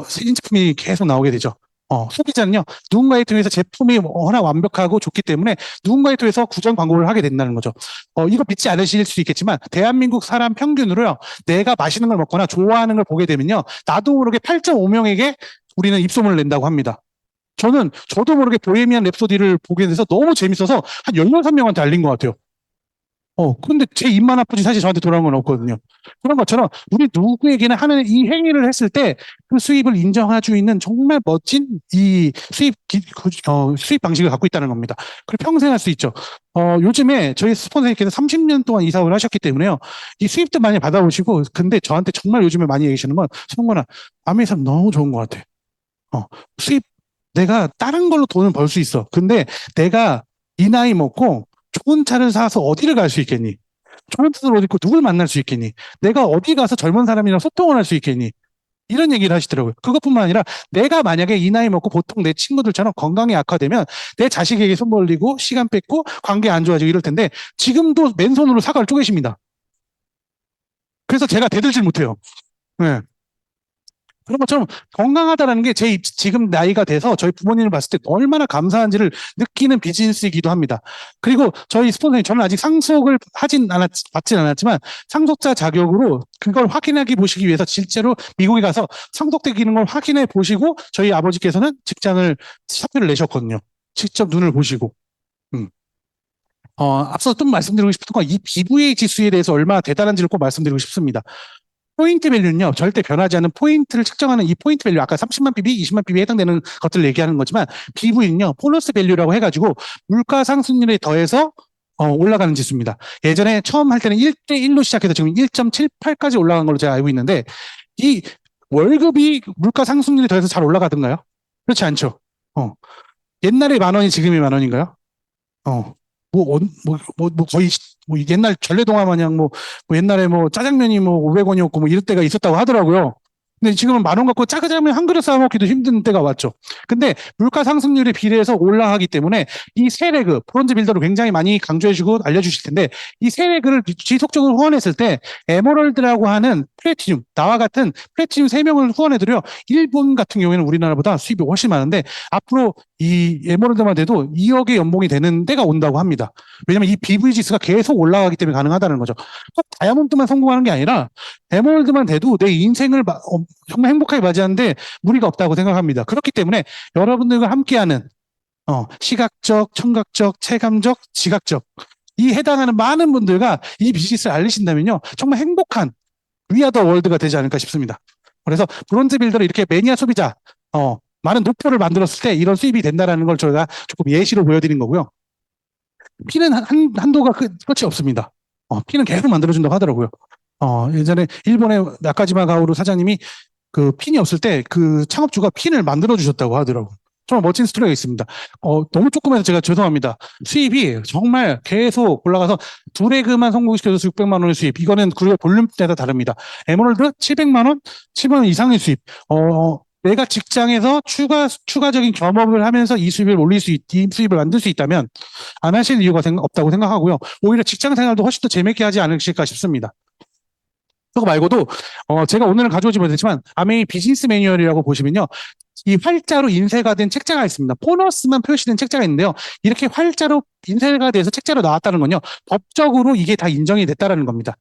신제품이 계속 나오게 되죠. 소비자는요, 누군가에 통해서 제품이 워낙 완벽하고 좋기 때문에 누군가에 통해서 구전 광고를 하게 된다는 거죠. 이거 믿지 않으실 수 있겠지만, 대한민국 사람 평균으로요, 내가 맛있는 걸 먹거나 좋아하는 걸 보게 되면요, 나도 모르게 8.5명에게 우리는 입소문을 낸다고 합니다. 저도 모르게 보헤미안 랩소디를 보게 돼서 너무 재밌어서 한 16명한테 알린 것 같아요. 근데 제 입만 아프지 사실 저한테 돌아온 건 없거든요. 그런 것처럼 우리 누구에게나 하는 이 행위를 했을 때 그 수입을 인정할 수 있는 정말 멋진 이 수입 방식을 갖고 있다는 겁니다. 그리고 평생 할 수 있죠. 요즘에 저희 스폰서님께서 30년 동안 이 사업을 하셨기 때문에요. 이 수입도 많이 받아보시고, 근데 저한테 정말 요즘에 많이 얘기하시는 건, 성건아, 아메이 사업 너무 좋은 것 같아. 수입, 내가 다른 걸로 돈을 벌 수 있어. 근데 내가 이 나이 먹고 좋은 차를 사서 어디를 갈 수 있겠니? 좋은 차를 어디 있고 누굴 만날 수 있겠니? 내가 어디 가서 젊은 사람이랑 소통을 할 수 있겠니? 이런 얘기를 하시더라고요. 그것뿐만 아니라 내가 만약에 이 나이 먹고 보통 내 친구들처럼 건강이 악화되면 내 자식에게 손 벌리고 시간 뺏고 관계 안 좋아지고 이럴 텐데 지금도 맨손으로 사과를 쪼개십니다. 그래서 제가 대들질 못해요. 네. 그런 것처럼 건강하다라는 게 지금 나이가 돼서 저희 부모님을 봤을 때 얼마나 감사한지를 느끼는 비즈니스이기도 합니다. 그리고 저희 스폰서님, 저는 아직 상속을 받진 않았지만 상속자 자격으로 그걸 확인하기 보시기 위해서 실제로 미국에 가서 상속되기는 걸 확인해 보시고 저희 아버지께서는 직장을 사표를 내셨거든요. 직접 눈을 보시고. 앞서 좀 말씀드리고 싶은 건 이 BVA 지수에 대해서 얼마나 대단한지를 꼭 말씀드리고 싶습니다. 포인트 밸류는요, 절대 변하지 않는 포인트를 측정하는 이 포인트 밸류, 아까 30만 PB, 20만 PB에 해당되는 것들을 얘기하는 거지만, BV는요, 보너스 밸류라고 해가지고, 물가 상승률에 더해서, 올라가는 지수입니다. 예전에 처음 할 때는 1대1로 시작해서 지금 1.78까지 올라간 걸로 제가 알고 있는데, 이 월급이 물가 상승률에 더해서 잘 올라가던가요? 그렇지 않죠. 옛날에 10,000원이 지금이 10,000원인가요? 거의 옛날 전래동화 마냥 옛날에 짜장면이 500원이었고 이럴 때가 있었다고 하더라고요. 근데 지금은 10,000원 갖고 짜장면 한 그릇 사 먹기도 힘든 때가 왔죠. 근데 물가 상승률에 비례해서 올라가기 때문에 이 세레그, 브론즈 빌더를 굉장히 많이 강조해 주고 알려주실 텐데 이 세레그를 지속적으로 후원했을 때 에메랄드라고 하는 플래티늄, 나와 같은 플래티늄 3명을 후원해드려 일본 같은 경우에는 우리나라보다 수입이 훨씬 많은데 앞으로 이 에메랄드만 돼도 2억의 연봉이 되는 때가 온다고 합니다. 왜냐면 이 BV 지수가 계속 올라가기 때문에 가능하다는 거죠. 꼭 다이아몬드만 성공하는 게 아니라 에메랄드만 돼도 내 인생을 정말 행복하게 맞이하는데 무리가 없다고 생각합니다. 그렇기 때문에 여러분들과 함께하는 시각적, 청각적, 체감적, 지각적 이 해당하는 많은 분들과 이 비즈니스를 알리신다면요. 정말 행복한 위아더 월드가 되지 않을까 싶습니다. 그래서 브론즈 빌더를 이렇게 매니아 소비자 많은 노표를 만들었을 때 이런 수입이 된다는 걸 저희가 조금 예시로 보여드린 거고요. 피는 한도가 끝이 없습니다. 피는 계속 만들어준다고 하더라고요. 예전에 일본의 나카지마 가오루 사장님이 그 핀이 없을 때 그 창업주가 핀을 만들어 주셨다고 하더라고요. 정말 멋진 스토리가 있습니다. 너무 조금해서 제가 죄송합니다. 수입이 정말 계속 올라가서 두 레그만 성공시켜서 600만 원의 수입. 이거는 그룹의 볼륨 따라 다릅니다. 에메랄드 700만 원, 700만 원 이상의 수입. 내가 직장에서 추가적인 겸업을 하면서 이 수입을 이 수입을 만들 수 있다면 안 하실 이유가 없다고 생각하고요. 오히려 직장 생활도 훨씬 더 재밌게 하지 않으실까 싶습니다. 그거 말고도, 제가 오늘은 가져오지 못했지만, 아메이 비즈니스 매뉴얼이라고 보시면요. 이 활자로 인쇄가 된 책자가 있습니다. 보너스만 표시된 책자가 있는데요. 이렇게 활자로 인쇄가 돼서 책자로 나왔다는 건요. 법적으로 이게 다 인정이 됐다라는 겁니다.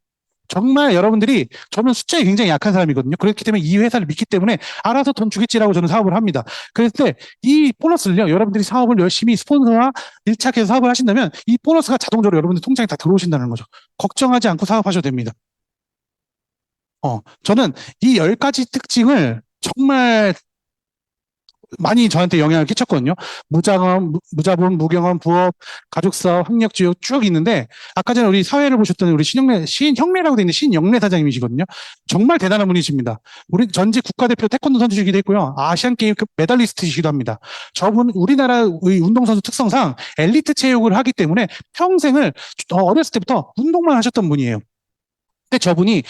정말 여러분들이, 저는 숫자에 굉장히 약한 사람이거든요. 그렇기 때문에 이 회사를 믿기 때문에 알아서 돈 주겠지라고 저는 사업을 합니다. 그랬을 때 이 보너스를요, 여러분들이 사업을 열심히 스폰서와 밀착해서 사업을 하신다면 이 보너스가 자동적으로 여러분들 통장에 다 들어오신다는 거죠. 걱정하지 않고 사업하셔도 됩니다. 저는 이 10가지 특징을 정말 많이 저한테 영향을 끼쳤거든요. 무자본, 무경험, 부업, 가족사업, 학력지역 쭉 있는데, 아까 전에 우리 사회를 보셨던 우리 신형래라고 되어 있는 신영래 사장님이시거든요. 정말 대단한 분이십니다. 우리 전직 국가대표 태권도 선수이기도 했고요. 아시안게임 메달리스트이시기도 합니다. 저분 우리나라의 운동선수 특성상 엘리트 체육을 하기 때문에 평생을 어렸을 때부터 운동만 하셨던 분이에요. 근데 저분이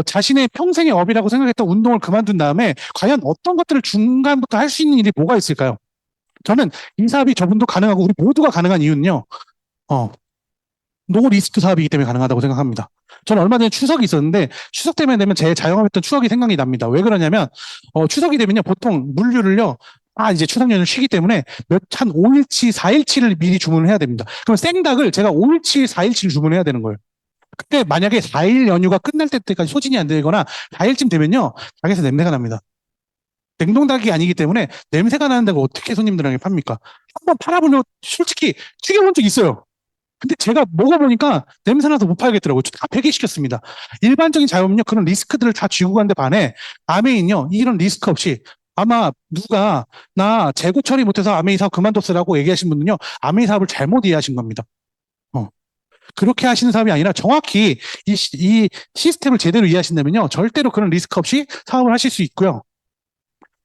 자신의 평생의 업이라고 생각했던 운동을 그만둔 다음에 과연 어떤 것들을 중간부터 할 수 있는 일이 뭐가 있을까요? 저는 이 사업이 저분도 가능하고 우리 모두가 가능한 이유는요. 노 리스크 사업이기 때문에 가능하다고 생각합니다. 저는 얼마 전에 추석이 있었는데 추석 때문에 되면 제 자영업했던 추억이 생각이 납니다. 왜 그러냐면 추석이 되면요. 보통 물류를요. 이제 추석 연휴 쉬기 때문에 한 5일치, 4일치를 미리 주문을 해야 됩니다. 그럼 생닭을 제가 5일치, 4일치를 주문해야 되는 거예요. 그때 만약에 4일 연휴가 끝날 때까지 소진이 안 되거나 4일쯤 되면요. 가게에서 냄새가 납니다. 냉동닭이 아니기 때문에 냄새가 나는 데가 어떻게 손님들에게 팝니까? 한번 팔아보려고 솔직히 튀겨본 적 있어요. 근데 제가 먹어보니까 냄새나서 못 팔겠더라고요. 다 폐기시켰습니다. 일반적인 자영업은요. 그런 리스크들을 다 쥐고 간데 반해 아메이는요. 이런 리스크 없이 아마 누가 나 재고 처리 못해서 아메이 사업 그만뒀으라고 얘기하신 분은요. 아메이 사업을 잘못 이해하신 겁니다. 그렇게 하시는 사업이 아니라 정확히 이 시스템을 제대로 이해하신다면요. 절대로 그런 리스크 없이 사업을 하실 수 있고요.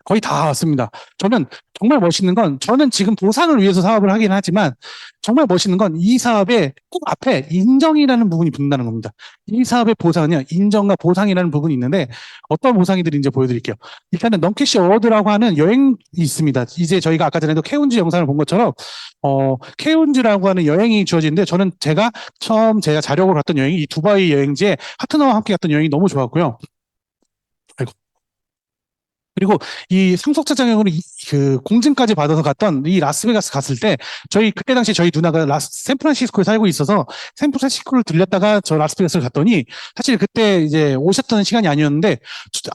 거의 다 왔습니다. 저는 정말 멋있는 건 저는 지금 보상을 위해서 사업을 하긴 하지만 정말 멋있는 건 이 사업의 꼭 앞에 인정이라는 부분이 붙는다는 겁니다. 이 사업의 보상은요. 인정과 보상이라는 부분이 있는데 어떤 보상이들이 이제 보여드릴게요. 일단은 넌캐시 어워드라고 하는 여행이 있습니다. 이제 저희가 아까 전에도 케운즈 영상을 본 것처럼 케운즈라고 하는 여행이 주어지는데 저는 제가 자력으로 갔던 여행이 이 두바이 여행지에 파트너와 함께 갔던 여행이 너무 좋았고요. 그리고 이 상속자 자격으로 그 공증까지 받아서 갔던 이 라스베가스 갔을 때 그때 당시 저희 누나가 샌프란시스코에 살고 있어서 샌프란시스코를 들렸다가 저 라스베가스를 갔더니 사실 그때 이제 오셨던 시간이 아니었는데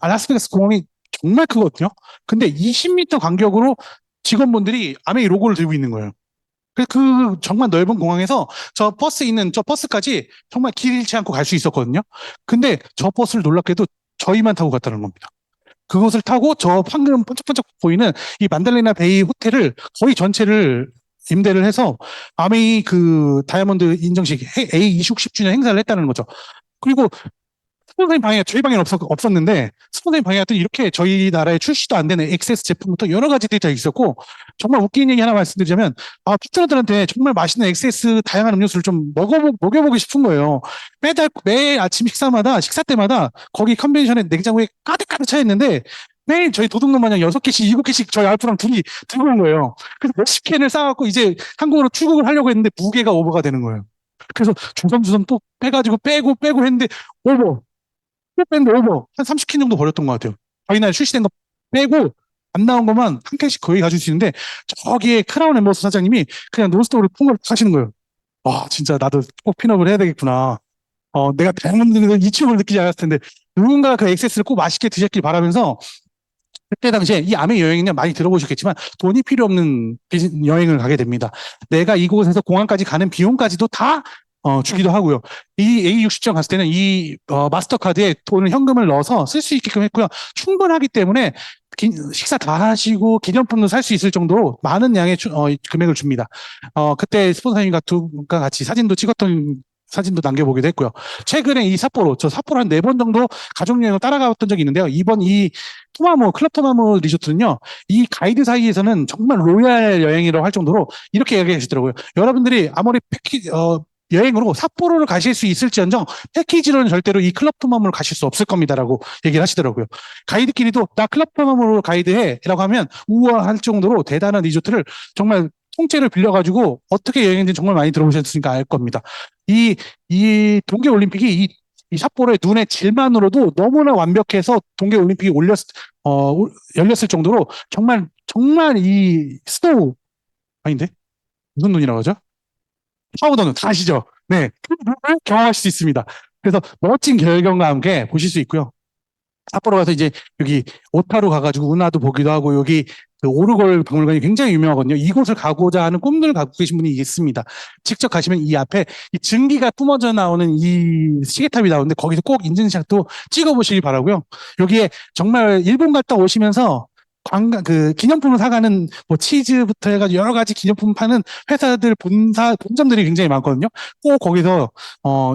라스베가스 공항이 정말 크거든요. 근데 20m 간격으로 직원분들이 아메이 로고를 들고 있는 거예요. 그 정말 넓은 공항에서 저 버스까지 정말 길 잃지 않고 갈 수 있었거든요. 근데 저 버스를 놀랍게도 저희만 타고 갔다는 겁니다. 그것을 타고 저 방금 번쩍번쩍 보이는 이 만달레나 베이 호텔을 거의 전체를 임대를 해서 아메이 그 다이아몬드 인정식 A 20주년 행사를 했다는 거죠. 그리고 스폰서님 방에 저희 방에는 없었는데 스폰서님 방에 갔더니 이렇게 저희 나라에 출시도 안 되는 XS 제품부터 여러 가지들이 다 있었고 정말 웃긴 얘기 하나 말씀드리자면 파트너들한테 정말 맛있는 XS 다양한 음료수를 좀 먹여보고 싶은 거예요. 매일 아침 식사 때마다 거기 컨벤션에 냉장고에 가득가득 차 있는데 매일 저희 도둑놈 마냥 6개씩 7개씩 저희 알프랑 둘이 들고 온 거예요. 그래서 몇십 캔을 싸갖고 이제 한국으로 출국을 하려고 했는데 무게가 오버가 되는 거예요. 그래서 주섬주섬 또 빼가지고 빼고 했는데 오버. 밴드 오버 한 30캔 정도 버렸던 것 같아요. 저희 나라에 출시된 거 빼고 안 나온 것만 한 캔씩 거의 가질 수 있는데 저기에 크라운 엠버서 사장님이 그냥 논스톱으로 푼 걸 사시는 거예요. 와 진짜 나도 꼭 핀업을 해야 되겠구나. 내가 다이아몬드 이치움을 느끼지 않았을 텐데 누군가 그 액세스를 꼭 맛있게 드셨길 바라면서 그때 당시에 이 아메 여행은요 많이 들어보셨겠지만 돈이 필요 없는 여행을 가게 됩니다. 내가 이곳에서 공항까지 가는 비용까지도 다 주기도 하고요. 이 A60점 갔을 때는 이 마스터카드에 돈을 현금을 넣어서 쓸 수 있게끔 했고요. 충분하기 때문에 식사 다 하시고 기념품도 살 수 있을 정도로 많은 양의 금액을 줍니다. 그때 스폰서님과 같이 사진도 찍었던 사진도 남겨보기도 했고요. 최근에 이 저 삿포로 한 4번 정도 가족여행을 따라가봤던 적이 있는데요. 이번 이 클럽 토마무 리조트는요, 이 가이드 사이에서는 정말 로얄 여행이라고 할 정도로 이렇게 이야기하시더라고요. 여러분들이 아무리 여행으로 삿포로를 가실 수 있을지언정 패키지로는 절대로 이 클럽 토마무를 가실 수 없을 겁니다라고 얘기를 하시더라고요. 가이드끼리도 나 클럽 토마무로 가이드해라고 하면 우아할 정도로 대단한 리조트를 정말 통째를 빌려가지고 어떻게 여행인지 정말 많이 들어보셨으니까 알 겁니다. 이 동계올림픽이 이 삿포로의 눈의 질만으로도 너무나 완벽해서 동계올림픽이 열렸을 정도로 정말 이 스노우 아닌데 무슨 눈이라고 하죠? 파우더 눈 다 아시죠? 네, 그 눈을 경험하실 수 있습니다. 그래서 멋진 결경과 함께 보실 수 있고요. 삿포로 가서 이제 여기 오타루 가가지고 운하도 보기도 하고 여기 그 오르골 박물관이 굉장히 유명하거든요. 이곳을 가고자 하는 꿈들을 갖고 계신 분이 있습니다. 직접 가시면 이 앞에 이 증기가 뿜어져 나오는 이 시계탑이 나오는데 거기서 꼭 인증샷도 찍어보시기 바라고요. 여기에 정말 일본 갔다 오시면서 기념품을 사가는 뭐 치즈부터 해가지고 여러 가지 기념품 파는 회사들 본점들이 굉장히 많거든요. 꼭 거기서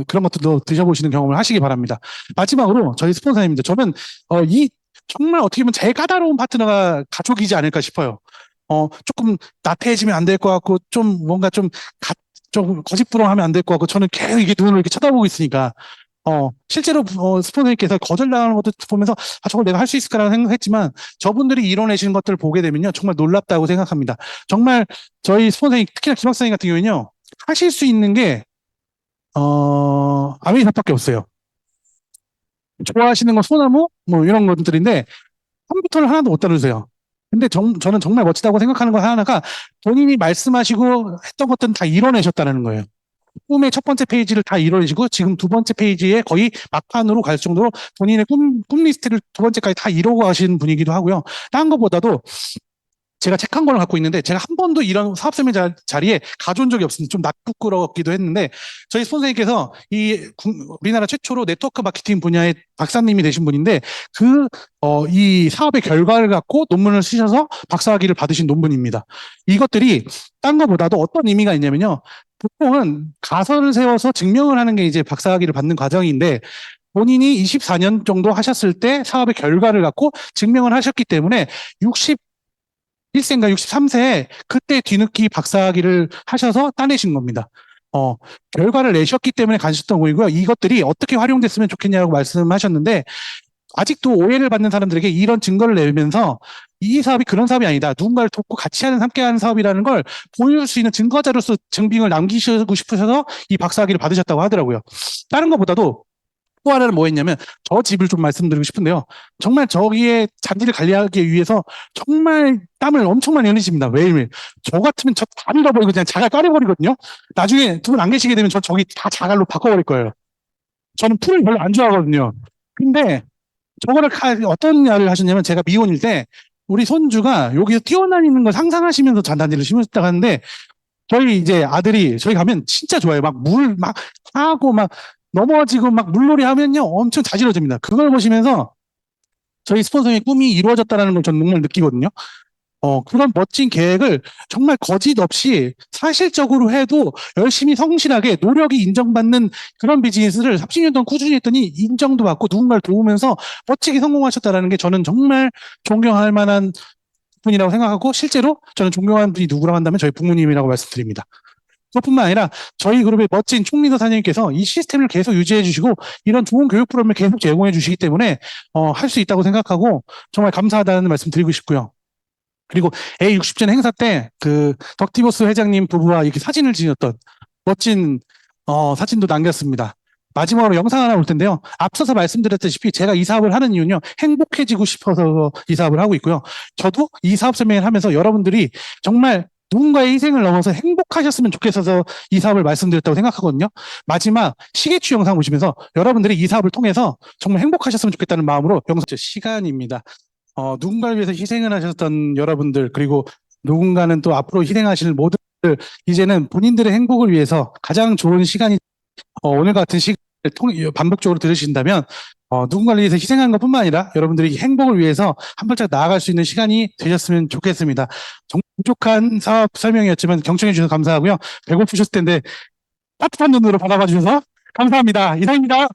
그런 것들도 드셔보시는 경험을 하시기 바랍니다. 마지막으로 저희 스폰서입니다. 저는 정말 어떻게 보면 제일 까다로운 파트너가 가족이지 않을까 싶어요. 조금 나태해지면 안 될 것 같고 좀 뭔가 좀 거짓부렁하면 안 될 것 같고 저는 계속 이게 눈으로 이렇게 쳐다보고 있으니까 실제로 스폰서님께서 거절당하는 것도 보면서 저걸 내가 할 수 있을까라고 생각했지만 저분들이 이뤄내시는 것들을 보게 되면요 정말 놀랍다고 생각합니다. 정말 저희 스폰서님 특히나 김 박사님 같은 경우는요 하실 수 있는 게 아메리카밖에 없어요. 좋아하시는 건 소나무 뭐 이런 것들인데 컴퓨터를 하나도 못 다루세요. 근데 저는 정말 멋지다고 생각하는 거 하나가 본인이 말씀하시고 했던 것들은 다 이뤄내셨다는 거예요. 꿈의 첫 번째 페이지를 다 이뤄내시고 지금 두 번째 페이지에 거의 막판으로 갈 정도로 본인의 꿈 리스트를 두 번째까지 다 이루고 가신 분이기도 하고요. 딴 것보다도 제가 책 한 권을 갖고 있는데 제가 한 번도 이런 사업 세미나 자리에 가져온 적이 없습니다. 좀 낯부끄럽기도 했는데 저희 스폰서님께서 우리나라 최초로 네트워크 마케팅 분야의 박사님이 되신 분인데 이 사업의 결과를 갖고 논문을 쓰셔서 박사학위를 받으신 논문입니다. 이것들이 딴 것보다도 어떤 의미가 있냐면요. 보통은 가설을 세워서 증명을 하는 게 이제 박사학위를 받는 과정인데 본인이 24년 정도 하셨을 때 사업의 결과를 갖고 증명을 하셨기 때문에 61세인가 63세에 그때 뒤늦게 박사학위를 하셔서 따내신 겁니다. 결과를 내셨기 때문에 가셨던 거이고요. 이것들이 어떻게 활용됐으면 좋겠냐고 말씀하셨는데 아직도 오해를 받는 사람들에게 이런 증거를 내면서 이 사업이 그런 사업이 아니다. 누군가를 돕고 같이 함께하는 사업이라는 걸 보여줄 수 있는 증거자로서 증빙을 남기시고 싶으셔서 이 박사학위를 받으셨다고 하더라고요. 다른 것보다도 또 하나는 뭐였냐면 저 집을 좀 말씀드리고 싶은데요. 정말 저기에 잔디를 관리하기 위해서 정말 땀을 엄청 많이 흘리십니다. 매일매일. 저 같으면 저 다 잃어버리고 그냥 자갈 까려버리거든요. 나중에 두 분 안 계시게 되면 저기 다 자갈로 바꿔버릴 거예요. 저는 풀을 별로 안 좋아하거든요. 근데 저거를 어떤 일을 하셨냐면 제가 미혼일 때 우리 손주가 여기서 뛰어다니는 걸 상상하시면서 잔디를 심으셨다고 하는데 저희 이제 아들이 저희 가면 진짜 좋아요. 막 물 막 하고 막 넘어지고 막 물놀이 하면요 엄청 자지러집니다. 그걸 보시면서 저희 스폰서의 꿈이 이루어졌다는 걸 저는 정말 느끼거든요. 그런 멋진 계획을 정말 거짓 없이 사실적으로 해도 열심히 성실하게 노력이 인정받는 그런 비즈니스를 30년 동안 꾸준히 했더니 인정도 받고 누군가를 도우면서 멋지게 성공하셨다는 게 저는 정말 존경할 만한 분이라고 생각하고 실제로 저는 존경하는 분이 누구라고 한다면 저희 부모님이라고 말씀드립니다. 그것뿐만 아니라 저희 그룹의 멋진 총리더 사장님께서 이 시스템을 계속 유지해 주시고 이런 좋은 교육 프로그램을 계속 제공해 주시기 때문에 할 수 있다고 생각하고 정말 감사하다는 말씀 드리고 싶고요. 그리고 A60주년 행사 때 덕티버스 회장님 부부와 이렇게 사진을 찍었던 멋진 사진도 남겼습니다. 마지막으로 영상 하나 올 텐데요. 앞서서 말씀드렸다시피 제가 이 사업을 하는 이유는요. 행복해지고 싶어서 이 사업을 하고 있고요. 저도 이 사업 설명을 하면서 여러분들이 정말 누군가의 희생을 넘어서 행복하셨으면 좋겠어서 이 사업을 말씀드렸다고 생각하거든요. 마지막 시계추 영상 보시면서 여러분들이 이 사업을 통해서 정말 행복하셨으면 좋겠다는 마음으로 시간입니다. 누군가를 위해서 희생을 하셨던 여러분들 그리고 누군가는 또 앞으로 희생하실 모두들 이제는 본인들의 행복을 위해서 가장 좋은 시간이 오늘 같은 시간을 반복적으로 들으신다면 누군가를 위해서 희생하는 것뿐만 아니라 여러분들이 행복을 위해서 한 발짝 나아갈 수 있는 시간이 되셨으면 좋겠습니다. 정말 부족한 사업 설명이었지만 경청해 주셔서 감사하고요. 배고프셨을 텐데 따뜻한 눈으로 바라봐 주셔서 감사합니다. 이상입니다.